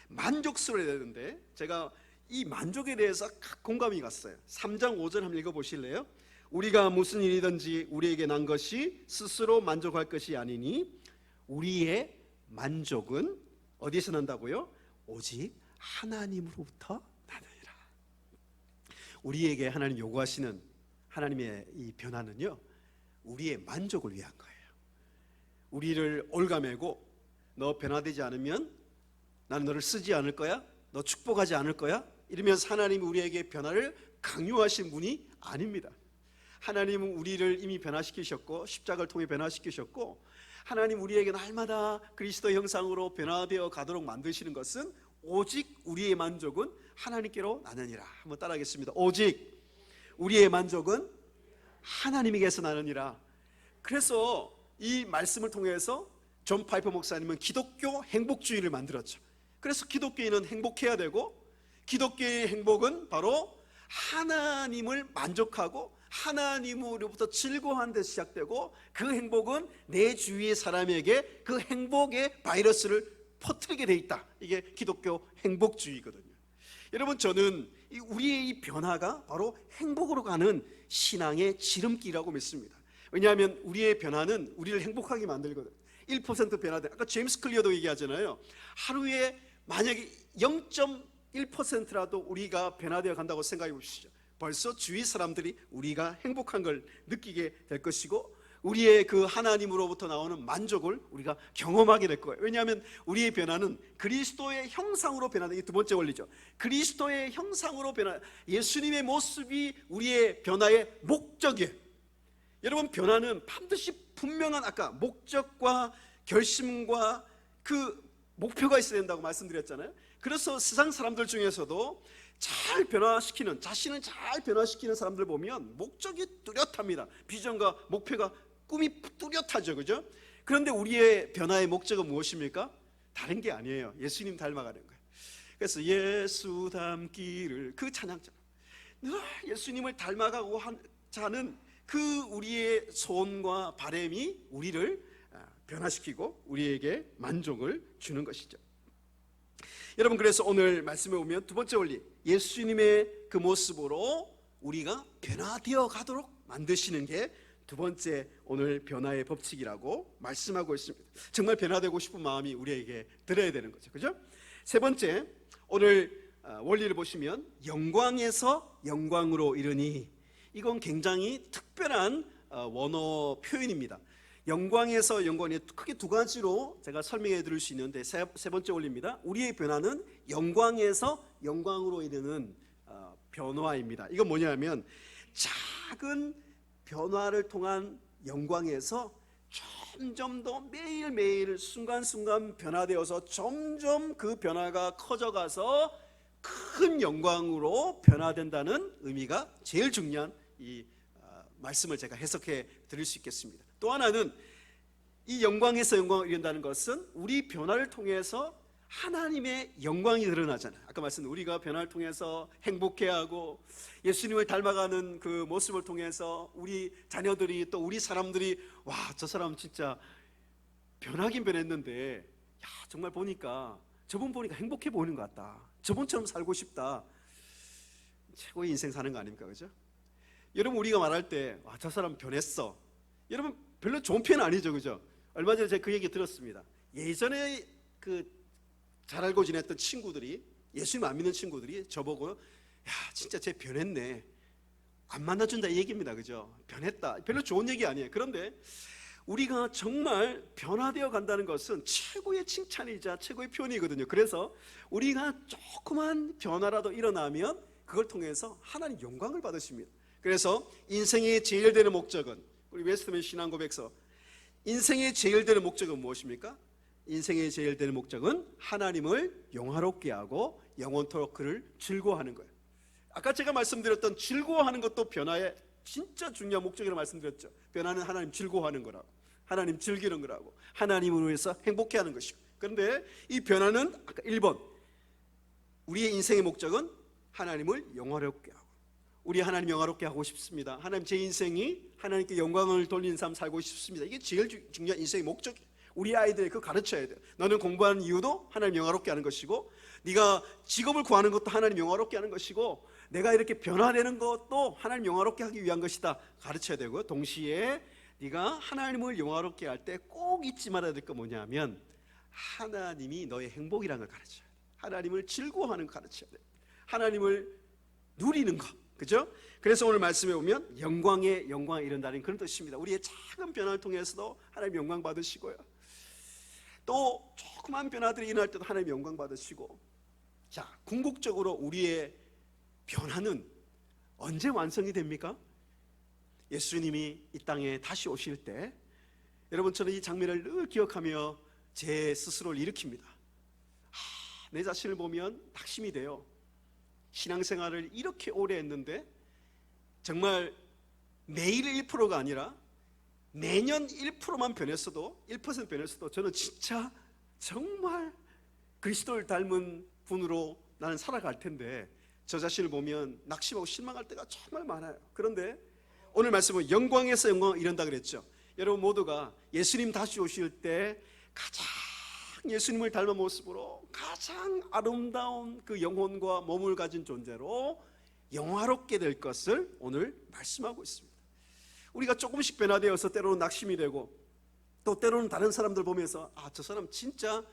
만족스러워야 되는데 제가 이 만족에 대해서 공감이 갔어요. 3장 5절 한번 읽어보실래요? 우리가 무슨 일이든지 우리에게 난 것이 스스로 만족할 것이 아니니 우리의 만족은 어디서 난다고요? 오직 하나님으로부터 나느니라. 우리에게 하나님 요구하시는 하나님의 이 변화는요, 우리의 만족을 위한 거예요. 우리를 올가매고 너 변화되지 않으면 나는 너를 쓰지 않을 거야, 너 축복하지 않을 거야, 이러면서 하나님이 우리에게 변화를 강요하신 분이 아닙니다. 하나님은 우리를 이미 변화시키셨고 십자가를 통해 변화시키셨고, 하나님 우리에게 날마다 그리스도 형상으로 변화되어 가도록 만드시는 것은 오직 우리의 만족은 하나님께로 나느니라. 한번 따라하겠습니다. 오직 우리의 만족은 하나님에게서 나느니라. 그래서 이 말씀을 통해서 존 파이퍼 목사님은 기독교 행복주의를 만들었죠. 그래서 기독교인은 행복해야 되고, 기독교의 행복은 바로 하나님을 만족하고 하나님으로부터 즐거워하는 데 시작되고, 그 행복은 내 주위의 사람에게 그 행복의 바이러스를 퍼뜨리게 돼 있다. 이게 기독교 행복주의거든요. 여러분, 저는 우리의 이 변화가 바로 행복으로 가는 신앙의 지름길이라고 믿습니다. 왜냐하면 우리의 변화는 우리를 행복하게 만들거든요. 1% 변화돼. 아까 제임스 클리어도 얘기하잖아요. 하루에 만약에 0.1%라도 우리가 변화되어 간다고 생각해 보시죠. 벌써 주위 사람들이 우리가 행복한 걸 느끼게 될 것이고, 우리의 그 하나님으로부터 나오는 만족을 우리가 경험하게 될 거예요. 왜냐하면 우리의 변화는 그리스도의 형상으로 변화되는 게 두 번째 원리죠. 그리스도의 형상으로 변화, 예수님의 모습이 우리의 변화의 목적이에요. 여러분, 변화는 반드시 분명한 아까 목적과 결심과 그 목표가 있어야 된다고 말씀드렸잖아요. 그래서 세상 사람들 중에서도 잘 변화시키는, 자신을 잘 변화시키는 사람들 보면 목적이 뚜렷합니다. 비전과 목표가, 꿈이 뚜렷하죠, 그죠? 그런데 우리의 변화의 목적은 무엇입니까? 다른 게 아니에요. 예수님 닮아가는 거예요. 그래서 예수 닮기를, 그 찬양처럼 늘 예수님을 닮아가고 하는 그 우리의 소원과 바람이 우리를 변화시키고 우리에게 만족을 주는 것이죠. 여러분, 그래서 오늘 말씀에 보면 두 번째 원리, 예수님의 그 모습으로 우리가 변화되어 가도록 만드시는 게 두 번째 오늘 변화의 법칙이라고 말씀하고 있습니다. 정말 변화되고 싶은 마음이 우리에게 들어야 되는 거죠, 그죠? 세 번째, 오늘 원리를 보시면 영광에서 영광으로 이르니, 이건 굉장히 특별한 원어 표현입니다. 영광에서 영광에 크게 두 가지로 제가 설명해 드릴 수 있는데, 세 번째 원리입니다. 우리의 변화는 영광에서 영광으로 이르는 변화입니다. 이건 뭐냐면 작은 변화를 통한 영광에서 점점 더 매일매일 순간순간 변화되어서 점점 그 변화가 커져가서 큰 영광으로 변화된다는 의미가 제일 중요한 이 말씀을 제가 해석해 드릴 수 있겠습니다. 또 하나는 이 영광에서 영광을 이룬다는 것은 우리 변화를 통해서 하나님의 영광이 드러나잖아요. 아까 말씀드린 우리가 변화를 통해서 행복해하고 예수님을 닮아가는 그 모습을 통해서 우리 자녀들이, 또 우리 사람들이, 와, 저 사람 진짜 변하긴 변했는데, 야, 정말 보니까, 저분 보니까 행복해 보이는 것 같다, 저분처럼 살고 싶다. 최고의 인생 사는 거 아닙니까, 그죠? 여러분, 우리가 말할 때, 와, 저 사람 변했어, 여러분 별로 좋은 표현 아니죠, 그죠? 얼마 전에 제가 그 얘기 들었습니다. 예전에 그 잘 알고 지냈던 친구들이, 예수님 안 믿는 친구들이 저보고, 야, 진짜 쟤 변했네, 안 만나준다, 이 얘기입니다, 그죠? 변했다. 별로 좋은 얘기 아니에요. 그런데 우리가 정말 변화되어 간다는 것은 최고의 칭찬이자 최고의 표현이거든요. 그래서 우리가 조그만 변화라도 일어나면 그걸 통해서 하나님 영광을 받으십니다. 그래서 인생의 제일 되는 목적은, 우리 웨스트맨 신앙고백서, 인생의 제일 되는 목적은 무엇입니까? 인생의 제일 되는 목적은 하나님을 영화롭게 하고 영원토록 그를 즐거워하는 거예요. 아까 제가 말씀드렸던 즐거워하는 것도 변화의 진짜 중요한 목적이라고 말씀드렸죠. 변화는 하나님 즐거워하는 거라고, 하나님 즐기는 거라고, 하나님을 위해서 행복해하는 것이고, 그런데 이 변화는 아까 1번, 우리의 인생의 목적은 하나님을 영화롭게 하고, 우리 하나님 영화롭게 하고 싶습니다. 하나님, 제 인생이 하나님께 영광을 돌리는 삶 살고 싶습니다. 이게 제일 중요한 인생의 목적이에요. 우리 아이들에게 그거 가르쳐야 돼요. 너는 공부하는 이유도 하나님 영화롭게 하는 것이고, 네가 직업을 구하는 것도 하나님 영화롭게 하는 것이고, 내가 이렇게 변화되는 것도 하나님 영화롭게 하기 위한 것이다 가르쳐야 되고, 동시에 네가 하나님을 영화롭게 할 때 꼭 잊지 말아야 될 거 뭐냐면 하나님이 너의 행복이라는 걸 가르쳐야 돼. 하나님을 즐거워하는 걸 가르쳐야 돼. 하나님을 누리는 것, 그죠? 그래서 오늘 말씀에 보면 영광에 영광에 이른다는 그런 뜻입니다. 우리의 작은 변화를 통해서도 하나님 영광 받으시고요, 또 조그만 변화들이 일어날 때도 하나님 영광 받으시고. 자, 궁극적으로 우리의 변화는 언제 완성이 됩니까? 예수님이 이 땅에 다시 오실 때, 여러분, 저는 이 장면을 늘 기억하며 제 스스로를 일으킵니다. 내 자신을 보면 낙심이 돼요. 신앙생활을 이렇게 오래 했는데 정말 매일 1%가 아니라 매년 1%만 변했어도, 1% 변했어도 저는 진짜 정말 그리스도를 닮은 분으로 나는 살아갈 텐데, 저 자신을 보면 낙심하고 실망할 때가 정말 많아요. 그런데 오늘 말씀은 영광에서 영광을 이룬다 그랬죠. 여러분 모두가 예수님 다시 오실 때 가장 예수님을 닮은 모습으로 가장 아름다운 그 영혼과 몸을 가진 존재로 영화롭게 될 것을 오늘 말씀하고 있습니다. 우리가 조금씩 변화되어서 때로는 낙심이 되고, 또 때로는 다른 사람들 보면서 저 사람 진짜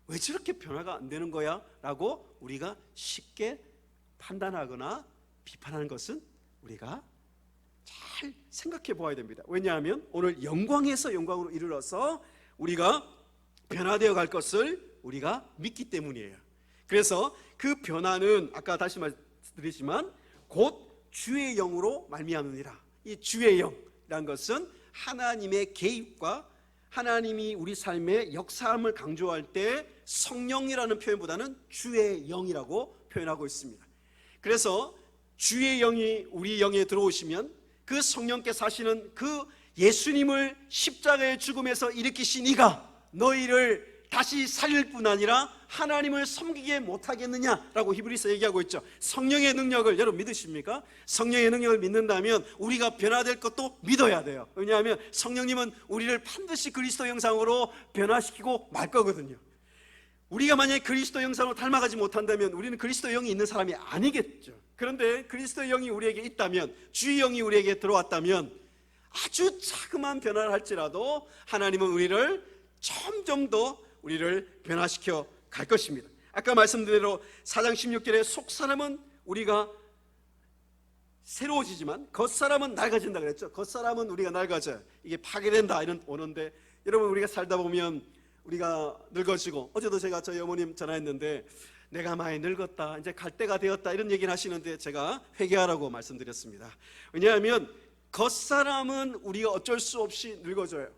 왜 저렇게 변화가 안 되는 거야? 라고 우리가 쉽게 판단하거나 비판하는 것은 우리가 잘 생각해 보아야 됩니다. 왜냐하면 오늘 영광에서 영광으로 이르러서 우리가 변화되어 갈 것을 우리가 믿기 때문이에요. 그래서 그 변화는 아까 다시 말씀드리지만 곧 주의 영으로 말미암으리라. 이 주의 영이라는 것은 하나님의 개입과 하나님이 우리 삶의 역사함을 강조할 때 성령이라는 표현보다는 주의 영이라고 표현하고 있습니다. 그래서 주의 영이 우리 영에 들어오시면 그 성령께서 하시는 그 예수님을 십자가의 죽음에서 일으키신 이가 너희를 다시 살릴 뿐 아니라 하나님을 섬기게 못하겠느냐라고 히브리서 얘기하고 있죠. 성령의 능력을 여러분 믿으십니까? 성령의 능력을 믿는다면 우리가 변화될 것도 믿어야 돼요. 왜냐하면 성령님은 우리를 반드시 그리스도 형상으로 변화시키고 말 거거든요. 우리가 만약에 그리스도 형상으로 닮아가지 못한다면 우리는 그리스도 영이 있는 사람이 아니겠죠. 그런데 그리스도 영이 우리에게 있다면, 주의 영이 우리에게 들어왔다면 아주 자그마한 변화를 할지라도 하나님은 우리를 점점 더 우리를 변화시켜 갈 것입니다. 아까 말씀드린 대로 4장 16절에 속사람은 우리가 새로워지지만 겉사람은 낡아진다 그랬죠. 겉사람은 우리가 낡아져요. 이게 파괴된다 이런 오는데, 여러분 우리가 살다 보면 우리가 늙어지고, 어제도 제가 저희 어머님 전화했는데 내가 많이 늙었다, 이제 갈 때가 되었다 이런 얘기를 하시는데 제가 회개하라고 말씀드렸습니다. 왜냐하면 겉사람은 우리가 어쩔 수 없이 늙어져요.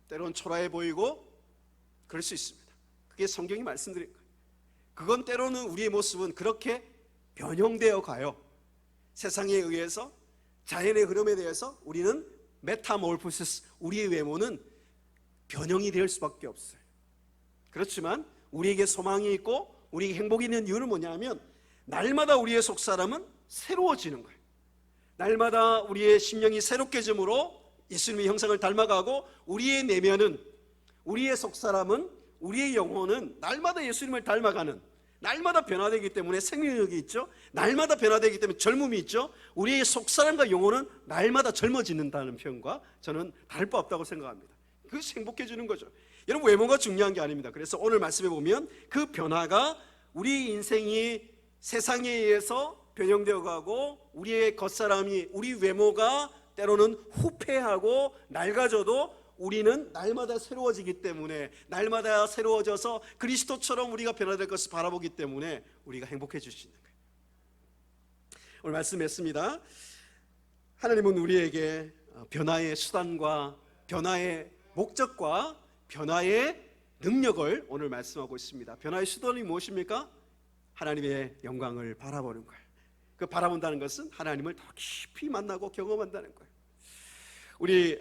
때로는 초라해 보이고 그럴 수 있습니다. 그게 성경이 말씀드린 거예요. 그건 때로는 우리의 모습은 그렇게 변형되어 가요. 세상에 의해서, 자연의 흐름에 대해서 우리는 메타몰포시스, 우리의 외모는 변형이 될 수밖에 없어요. 그렇지만 우리에게 소망이 있고 우리에게 행복이 있는 이유는 뭐냐면 날마다 우리의 속사람은 새로워지는 거예요. 날마다 우리의 심령이 새롭게 짐으로 예수님의 형상을 닮아가고, 우리의 내면은, 우리의 속사람은, 우리의 영혼은 날마다 예수님을 닮아가는, 날마다 변화되기 때문에 생명력이 있죠. 날마다 변화되기 때문에 젊음이 있죠. 우리의 속사람과 영혼은 날마다 젊어지는다는 표현과 저는 다를 바 없다고 생각합니다. 그것이 행복해지는 거죠. 여러분, 외모가 중요한 게 아닙니다. 그래서 오늘 말씀에 보면 그 변화가 우리 인생이 세상에 의해서 변형되어 가고, 우리의 겉사람이, 우리 외모가 때로는 후패하고 낡아져도 우리는 날마다 새로워지기 때문에, 날마다 새로워져서 그리스도처럼 우리가 변화될 것을 바라보기 때문에 우리가 행복해질 수 있는 거예요. 오늘 말씀했습니다. 하나님은 우리에게 변화의 수단과 변화의 목적과 변화의 능력을 오늘 말씀하고 있습니다. 변화의 수단이 무엇입니까? 하나님의 영광을 바라보는 거예요. 그 바라본다는 것은 하나님을 더 깊이 만나고 경험한다는 거예요. 우리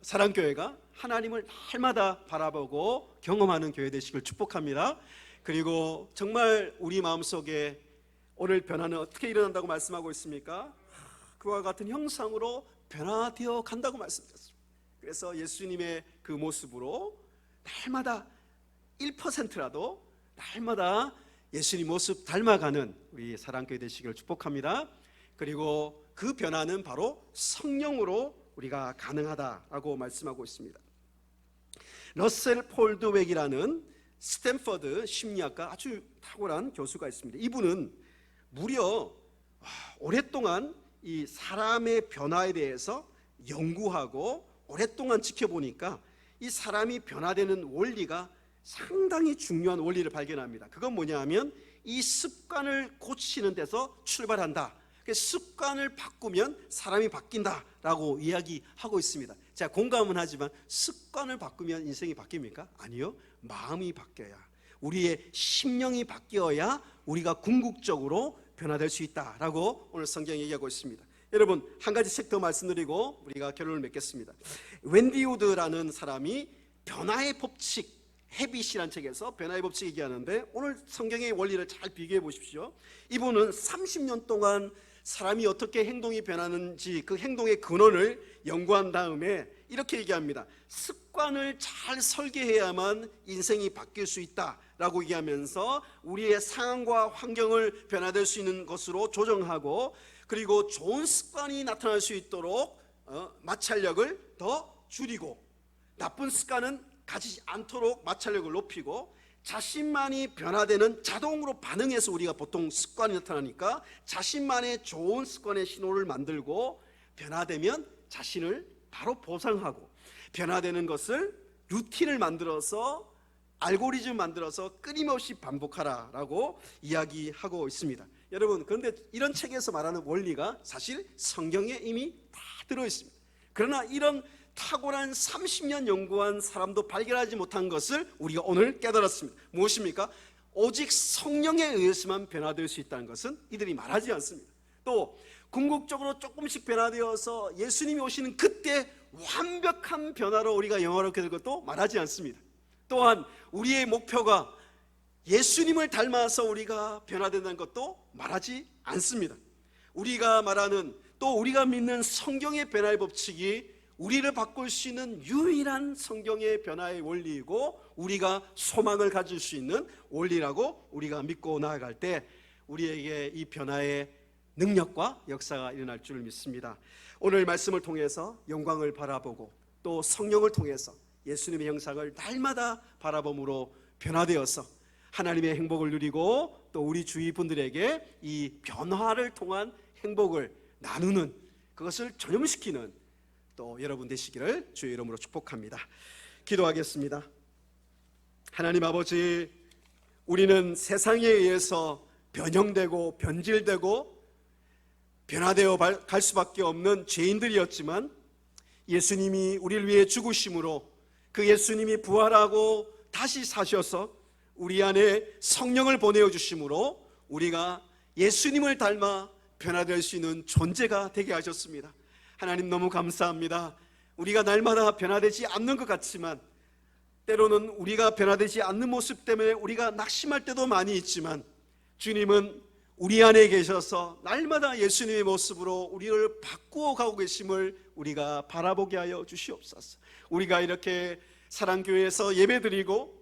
사랑교회가 하나님을 날마다 바라보고 경험하는 교회 되시길 축복합니다. 그리고 정말 우리 마음속에 오늘 변화는 어떻게 일어난다고 말씀하고 있습니까? 그와 같은 형상으로 변화되어 간다고 말씀드렸습니다. 그래서 예수님의 그 모습으로 날마다 1%라도 날마다 예수님 모습 닮아가는 우리 사랑교회 되시기를 축복합니다. 그리고 그 변화는 바로 성령으로 우리가 가능하다라고 말씀하고 있습니다. 러셀 폴드웩이라는 스탠퍼드 심리학과 아주 탁월한 교수가 있습니다. 이분은 무려 오랫동안 이 사람의 변화에 대해서 연구하고 오랫동안 지켜보니까 이 사람이 변화되는 원리가 상당히 중요한 원리를 발견합니다. 그건 뭐냐 하면 이 습관을 고치는 데서 출발한다. 습관을 바꾸면 사람이 바뀐다라고 이야기하고 있습니다. 제가 공감은 하지만 습관을 바꾸면 인생이 바뀝니까? 아니요. 마음이 바뀌어야, 우리의 심령이 바뀌어야 우리가 궁극적으로 변화될 수 있다라고 오늘 성경이 얘기하고 있습니다. 여러분, 한 가지 책 더 말씀드리고 우리가 결론을 맺겠습니다. 웬디 우드라는 사람이 변화의 법칙, 헤빗이라는 책에서 변화의 법칙 얘기하는데, 오늘 성경의 원리를 잘 비교해 보십시오. 이분은 30년 동안 사람이 어떻게 행동이 변하는지 그 행동의 근원을 연구한 다음에 이렇게 얘기합니다. 습관을 잘 설계해야만 인생이 바뀔 수 있다라고 얘기하면서 우리의 상황과 환경을 변화될 수 있는 것으로 조정하고, 그리고 좋은 습관이 나타날 수 있도록 마찰력을 더 줄이고, 나쁜 습관은 가지지 않도록 마찰력을 높이고, 자신만이 변화되는, 자동으로 반응해서 우리가 보통 습관이 나타나니까 자신만의 좋은 습관의 신호를 만들고, 변화되면 자신을 바로 보상하고, 변화되는 것을 루틴을 만들어서, 알고리즘 만들어서 끊임없이 반복하라라고 이야기하고 있습니다. 여러분, 그런데 이런 책에서 말하는 원리가 사실 성경에 이미 다 들어있습니다. 그러나 이런 탁월한 30년 연구한 사람도 발견하지 못한 것을 우리가 오늘 깨달았습니다. 무엇입니까? 오직 성령에 의해서만 변화될 수 있다는 것은 이들이 말하지 않습니다. 또 궁극적으로 조금씩 변화되어서 예수님이 오시는 그때 완벽한 변화로 우리가 영화롭게 될 것도 말하지 않습니다. 또한 우리의 목표가 예수님을 닮아서 우리가 변화된다는 것도 말하지 않습니다. 우리가 말하는, 또 우리가 믿는 성경의 변화의 법칙이 우리를 바꿀 수 있는 유일한 성경의 변화의 원리이고, 우리가 소망을 가질 수 있는 원리라고 우리가 믿고 나아갈 때 우리에게 이 변화의 능력과 역사가 일어날 줄 믿습니다. 오늘 말씀을 통해서 영광을 바라보고, 또 성령을 통해서 예수님의 형상을 날마다 바라봄으로 변화되어서 하나님의 행복을 누리고, 또 우리 주위 분들에게 이 변화를 통한 행복을 나누는, 그것을 전염시키는 또 여러분 되시기를 주의 이름으로 축복합니다. 기도하겠습니다. 하나님 아버지, 우리는 세상에 의해서 변형되고 변질되고 변화되어 갈 수밖에 없는 죄인들이었지만, 예수님이 우리를 위해 죽으심으로, 그 예수님이 부활하고 다시 사셔서 우리 안에 성령을 보내어 주심으로 우리가 예수님을 닮아 변화될 수 있는 존재가 되게 하셨습니다. 하나님, 너무 감사합니다. 우리가 날마다 변화되지 않는 것 같지만, 때로는 우리가 변화되지 않는 모습 때문에 우리가 낙심할 때도 많이 있지만, 주님은 우리 안에 계셔서 날마다 예수님의 모습으로 우리를 바꾸어 가고 계심을 우리가 바라보게 하여 주시옵소서. 우리가 이렇게 사랑교회에서 예배드리고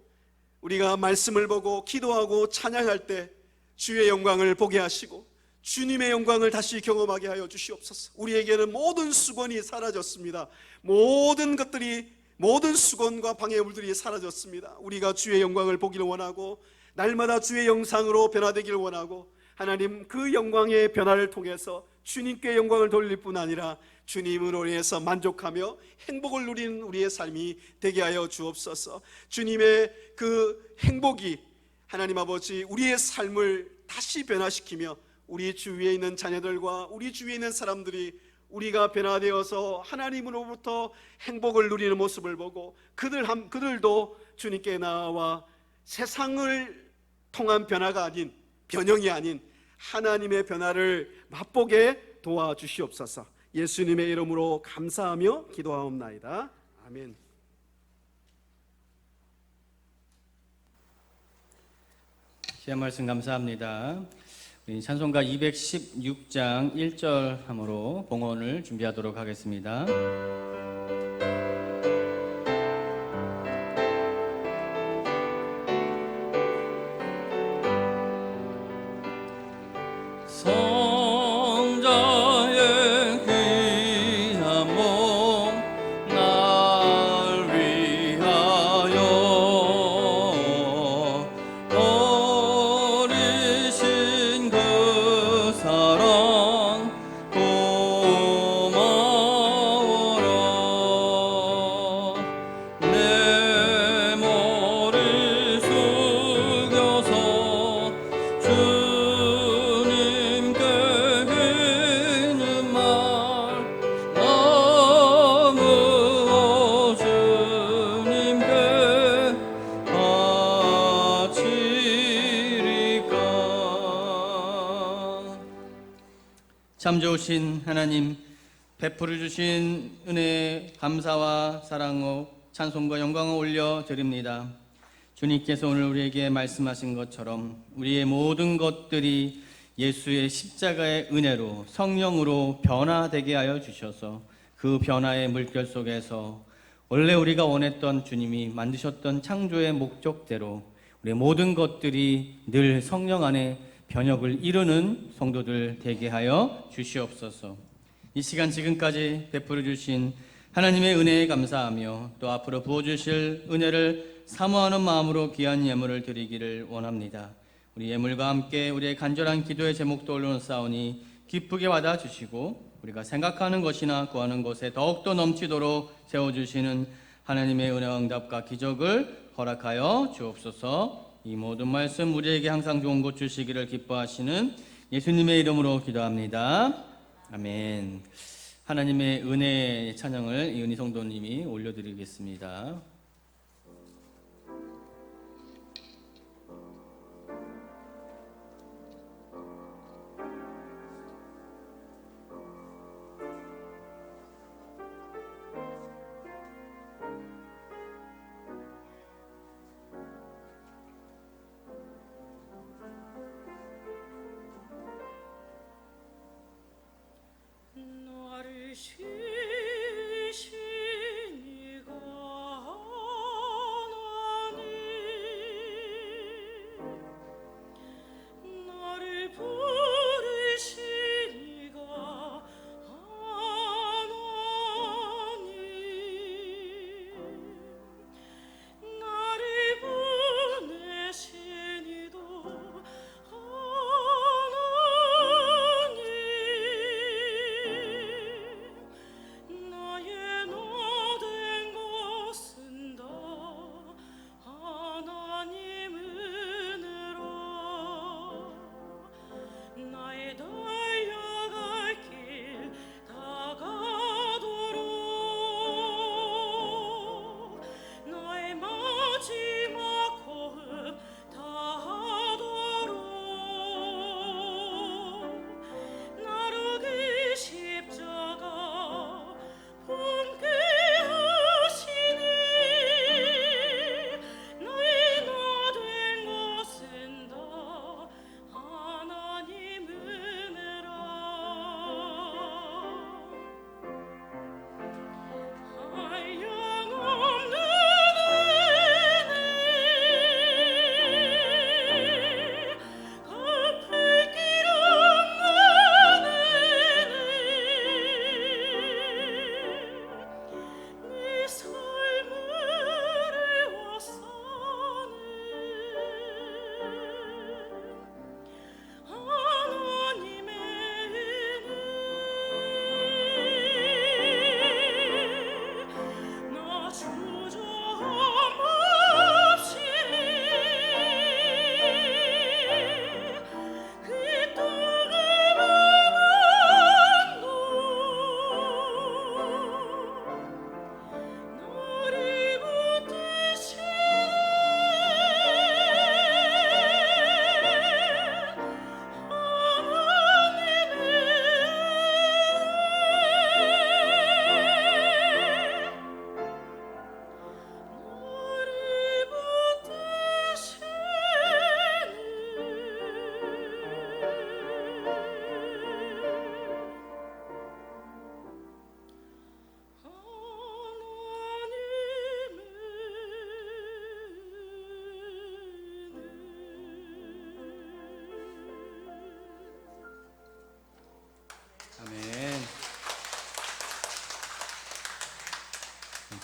우리가 말씀을 보고 기도하고 찬양할 때 주의 영광을 보게 하시고 주님의 영광을 다시 경험하게 하여 주시옵소서. 우리에게는 모든 수건이 사라졌습니다. 모든 것들이, 모든 수건과 방해물들이 사라졌습니다. 우리가 주의 영광을 보기를 원하고 날마다 주의 영상으로 변화되기를 원하고, 하나님, 그 영광의 변화를 통해서 주님께 영광을 돌릴 뿐 아니라 주님으로 인해서 만족하며 행복을 누리는 우리의 삶이 되게 하여 주옵소서. 주님의 그 행복이 하나님 아버지 우리의 삶을 다시 변화시키며 우리 주위에 있는 자녀들과 우리 주위에 있는 사람들이 우리가 변화되어서 하나님으로부터 행복을 누리는 모습을 보고 그들도 주님께 나와 세상을 통한 변화가 아닌, 변형이 아닌 하나님의 변화를 맛보게 도와주시옵소서. 예수님의 이름으로 감사하며 기도하옵나이다. 아멘. 시간 말씀 감사합니다. 우리 찬송가 216장 1절 함으로 봉헌을 준비하도록 하겠습니다. 성자의 귀한 몸 날 위하여 버리신 그 사랑 고마워라. 내 머리 숙여서 주님께 비는 말 나무어 주님께 바치리까. 참 좋으신 하나님, 베풀어 주신 은혜 감사와 사랑과 찬송과 영광을 올려드립니다. 주님께서 오늘 우리에게 말씀하신 것처럼 우리의 모든 것들이 예수의 십자가의 은혜로 성령으로 변화되게 하여 주셔서 그 변화의 물결 속에서 원래 우리가 원했던 주님이 만드셨던 창조의 목적대로 우리의 모든 것들이 늘 성령 안에 변혁을 이루는 성도들 되게 하여 주시옵소서. 이 시간 지금까지 베풀어 주신 하나님의 은혜에 감사하며 또 앞으로 부어주실 은혜를 사모하는 마음으로 귀한 예물을 드리기를 원합니다. 우리 예물과 함께 우리의 간절한 기도의 제목도 올려놓사오니 기쁘게 받아주시고 우리가 생각하는 것이나 구하는 것에 더욱더 넘치도록 세워주시는 하나님의 은혜와 응답과 기적을 허락하여 주옵소서. 이 모든 말씀 우리에게 항상 좋은 것 주시기를 기뻐하시는 예수님의 이름으로 기도합니다. 아멘. 하나님의 은혜의 찬양을 이은희 성도님이 올려드리겠습니다. 나를 시신 이가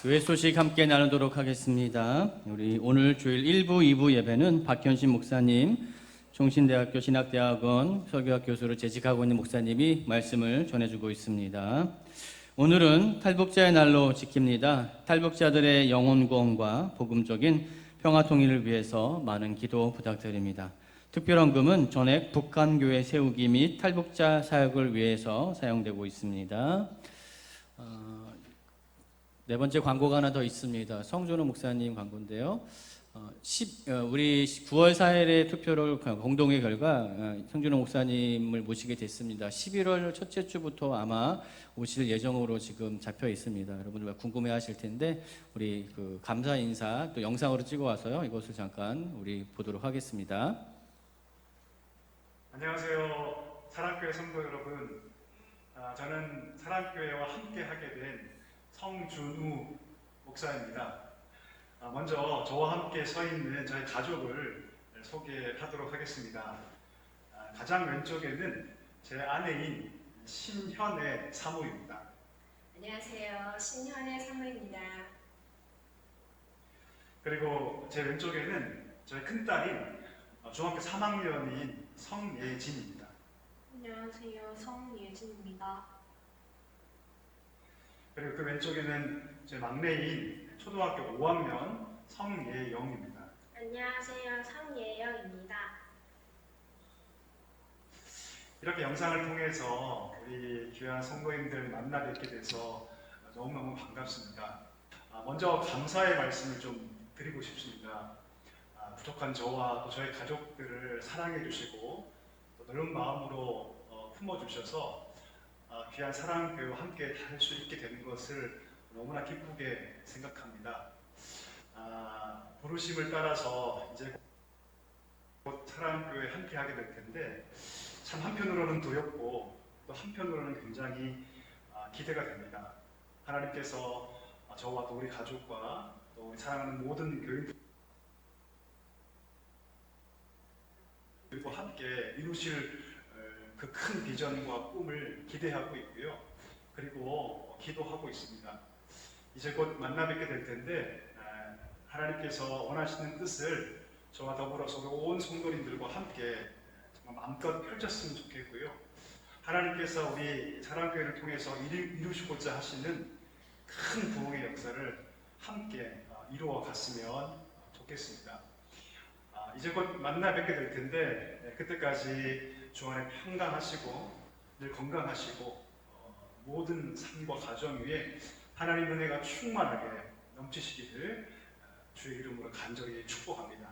교회 소식 함께 나누도록 하겠습니다. 우리 오늘 주일 1부, 2부 예배는 박현신 목사님, 종신대학교 신학대학원 설교학 교수로 재직하고 있는 목사님이 말씀을 전해주고 있습니다. 오늘은 탈북자의 날로 지킵니다. 탈북자들의 영혼 구원과 복음적인 평화 통일을 위해서 많은 기도 부탁드립니다. 특별헌금은 전액 북한교회 세우기 및 탈북자 사역을 위해서 사용되고 있습니다. 네 번째 광고가 하나 더 있습니다. 성준호 목사님 광고인데요. 우리 9월 4일에 투표를 공동의 결과 성준호 목사님을 모시게 됐습니다. 11월 첫째 주부터 아마 오실 예정으로 지금 잡혀 있습니다. 여러분들 궁금해하실 텐데 우리 그 감사 인사 또 영상으로 찍어 와서요. 이것을 잠깐 우리 보도록 하겠습니다. 안녕하세요. 사랑교회 성도 여러분. 저는 사랑교회와 함께 하게 된 성준우 목사입니다. 먼저 저와 함께 서 있는 저희 가족을 소개하도록 하겠습니다. 가장 왼쪽에는 제 아내인 신현의 사모입니다. 안녕하세요. 신현의 사모입니다. 그리고 제 왼쪽에는 저희 큰딸인 중학교 3학년인 성예진입니다. 안녕하세요. 성예진입니다. 그리고 그 왼쪽에는 제 막내인 초등학교 5학년 성예영입니다. 안녕하세요. 성예영입니다. 이렇게 영상을 통해서 우리 귀한 성도님들 만나 뵙게 돼서 너무너무 반갑습니다. 먼저 감사의 말씀을 좀 드리고 싶습니다. 부족한 저와 또 저희 가족들을 사랑해 주시고 또 넓은 마음으로 품어주셔서 귀한 사랑교회와 함께 할 수 있게 되는 것을 너무나 기쁘게 생각합니다. 부르심을 따라서 이제 곧 사랑교회에 함께 하게 될 텐데 참 한편으로는 두렵고 또 한편으로는 굉장히 기대가 됩니다. 하나님께서 저와 또 우리 가족과 또 우리 사랑하는 모든 교인들과 함께 이루실 그 큰 비전과 꿈을 기대하고 있고요. 그리고 기도하고 있습니다. 이제 곧 만나 뵙게 될 텐데 하나님께서 원하시는 뜻을 저와 더불어서 온 성도님들과 함께 정말 마음껏 펼쳤으면 좋겠고요. 하나님께서 우리 사랑교회를 통해서 이루시고자 하시는 큰 부흥의 역사를 함께 이루어 갔으면 좋겠습니다. 이제 곧 만나 뵙게 될 텐데 그때까지 주 안에 평강하시고 늘 건강하시고 모든 삶과 가정 위에 하나님 은혜가 충만하게 넘치시기를 주의 이름으로 간절히 축복합니다.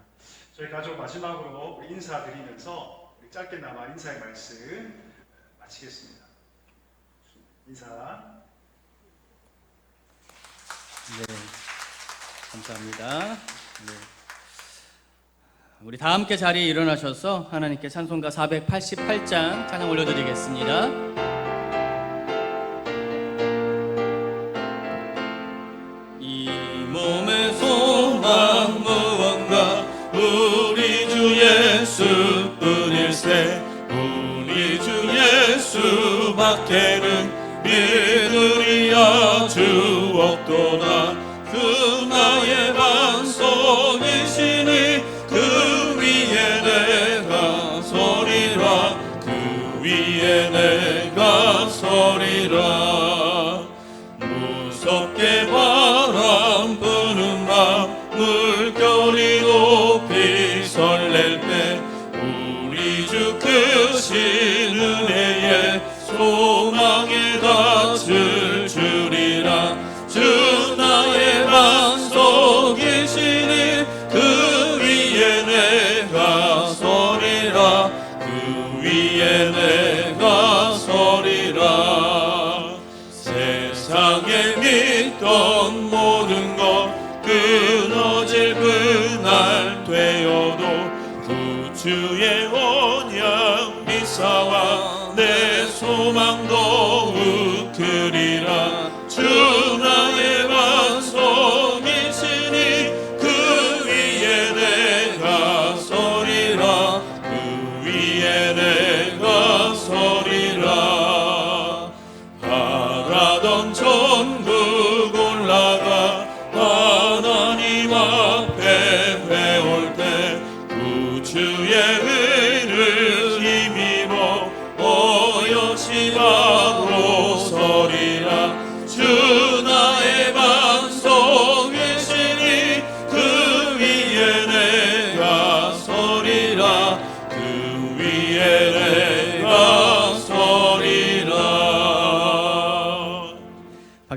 저희 가족 마지막으로 우리 인사드리면서 우리 짧게나마 인사의 말씀 마치겠습니다. 인사. 네, 감사합니다. 네. 우리 다 함께 자리에 일어나셔서 하나님께 찬송가 488장 찬양 올려드리겠습니다. 이 몸의 소망 무언가 우리 주 예수뿐일세 우리 주 예수밖에는 믿으리야 주 없도다 그 나의 반석이시니 그 위에 내가 서리라 그 위에 내가 서리라 무섭게 바람 부는 밤 물결이 높이 설렐 때 우리 주 크신 은혜에 소망에 닿을 줄이라 주 나의 반석이시니 그 위에 내가 서리라 그 위에 내가 서리라 세상에 믿던 모든 것 끊어질 그날 되어도 구주의 언약 미사와 내 소망 더욱 크리라 주 나의 반석이시니 그 위에 내가 서리라 그 위에 내가 서리라 바라던 천국 올라가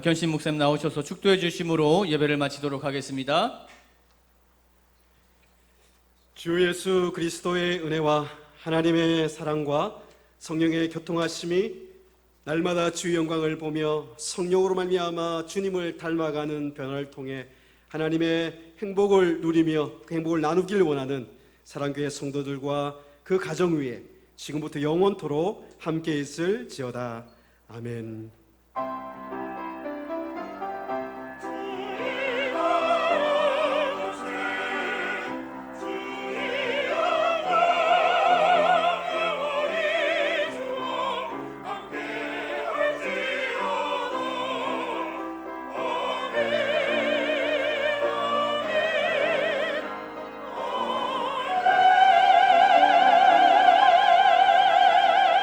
박현신 목사님 나오셔서 축도해 주심으로 예배를 마치도록 하겠습니다. 주 예수 그리스도의 은혜와 하나님의 사랑과 성령의 교통하심이 날마다 주의 영광을 보며 성령으로 말미암아 주님을 닮아가는 변화를 통해 하나님의 행복을 누리며 그 행복을 나누길 원하는 사랑교회 성도들과 그 가정 위에 지금부터 영원토록 함께 있을지어다. 아멘.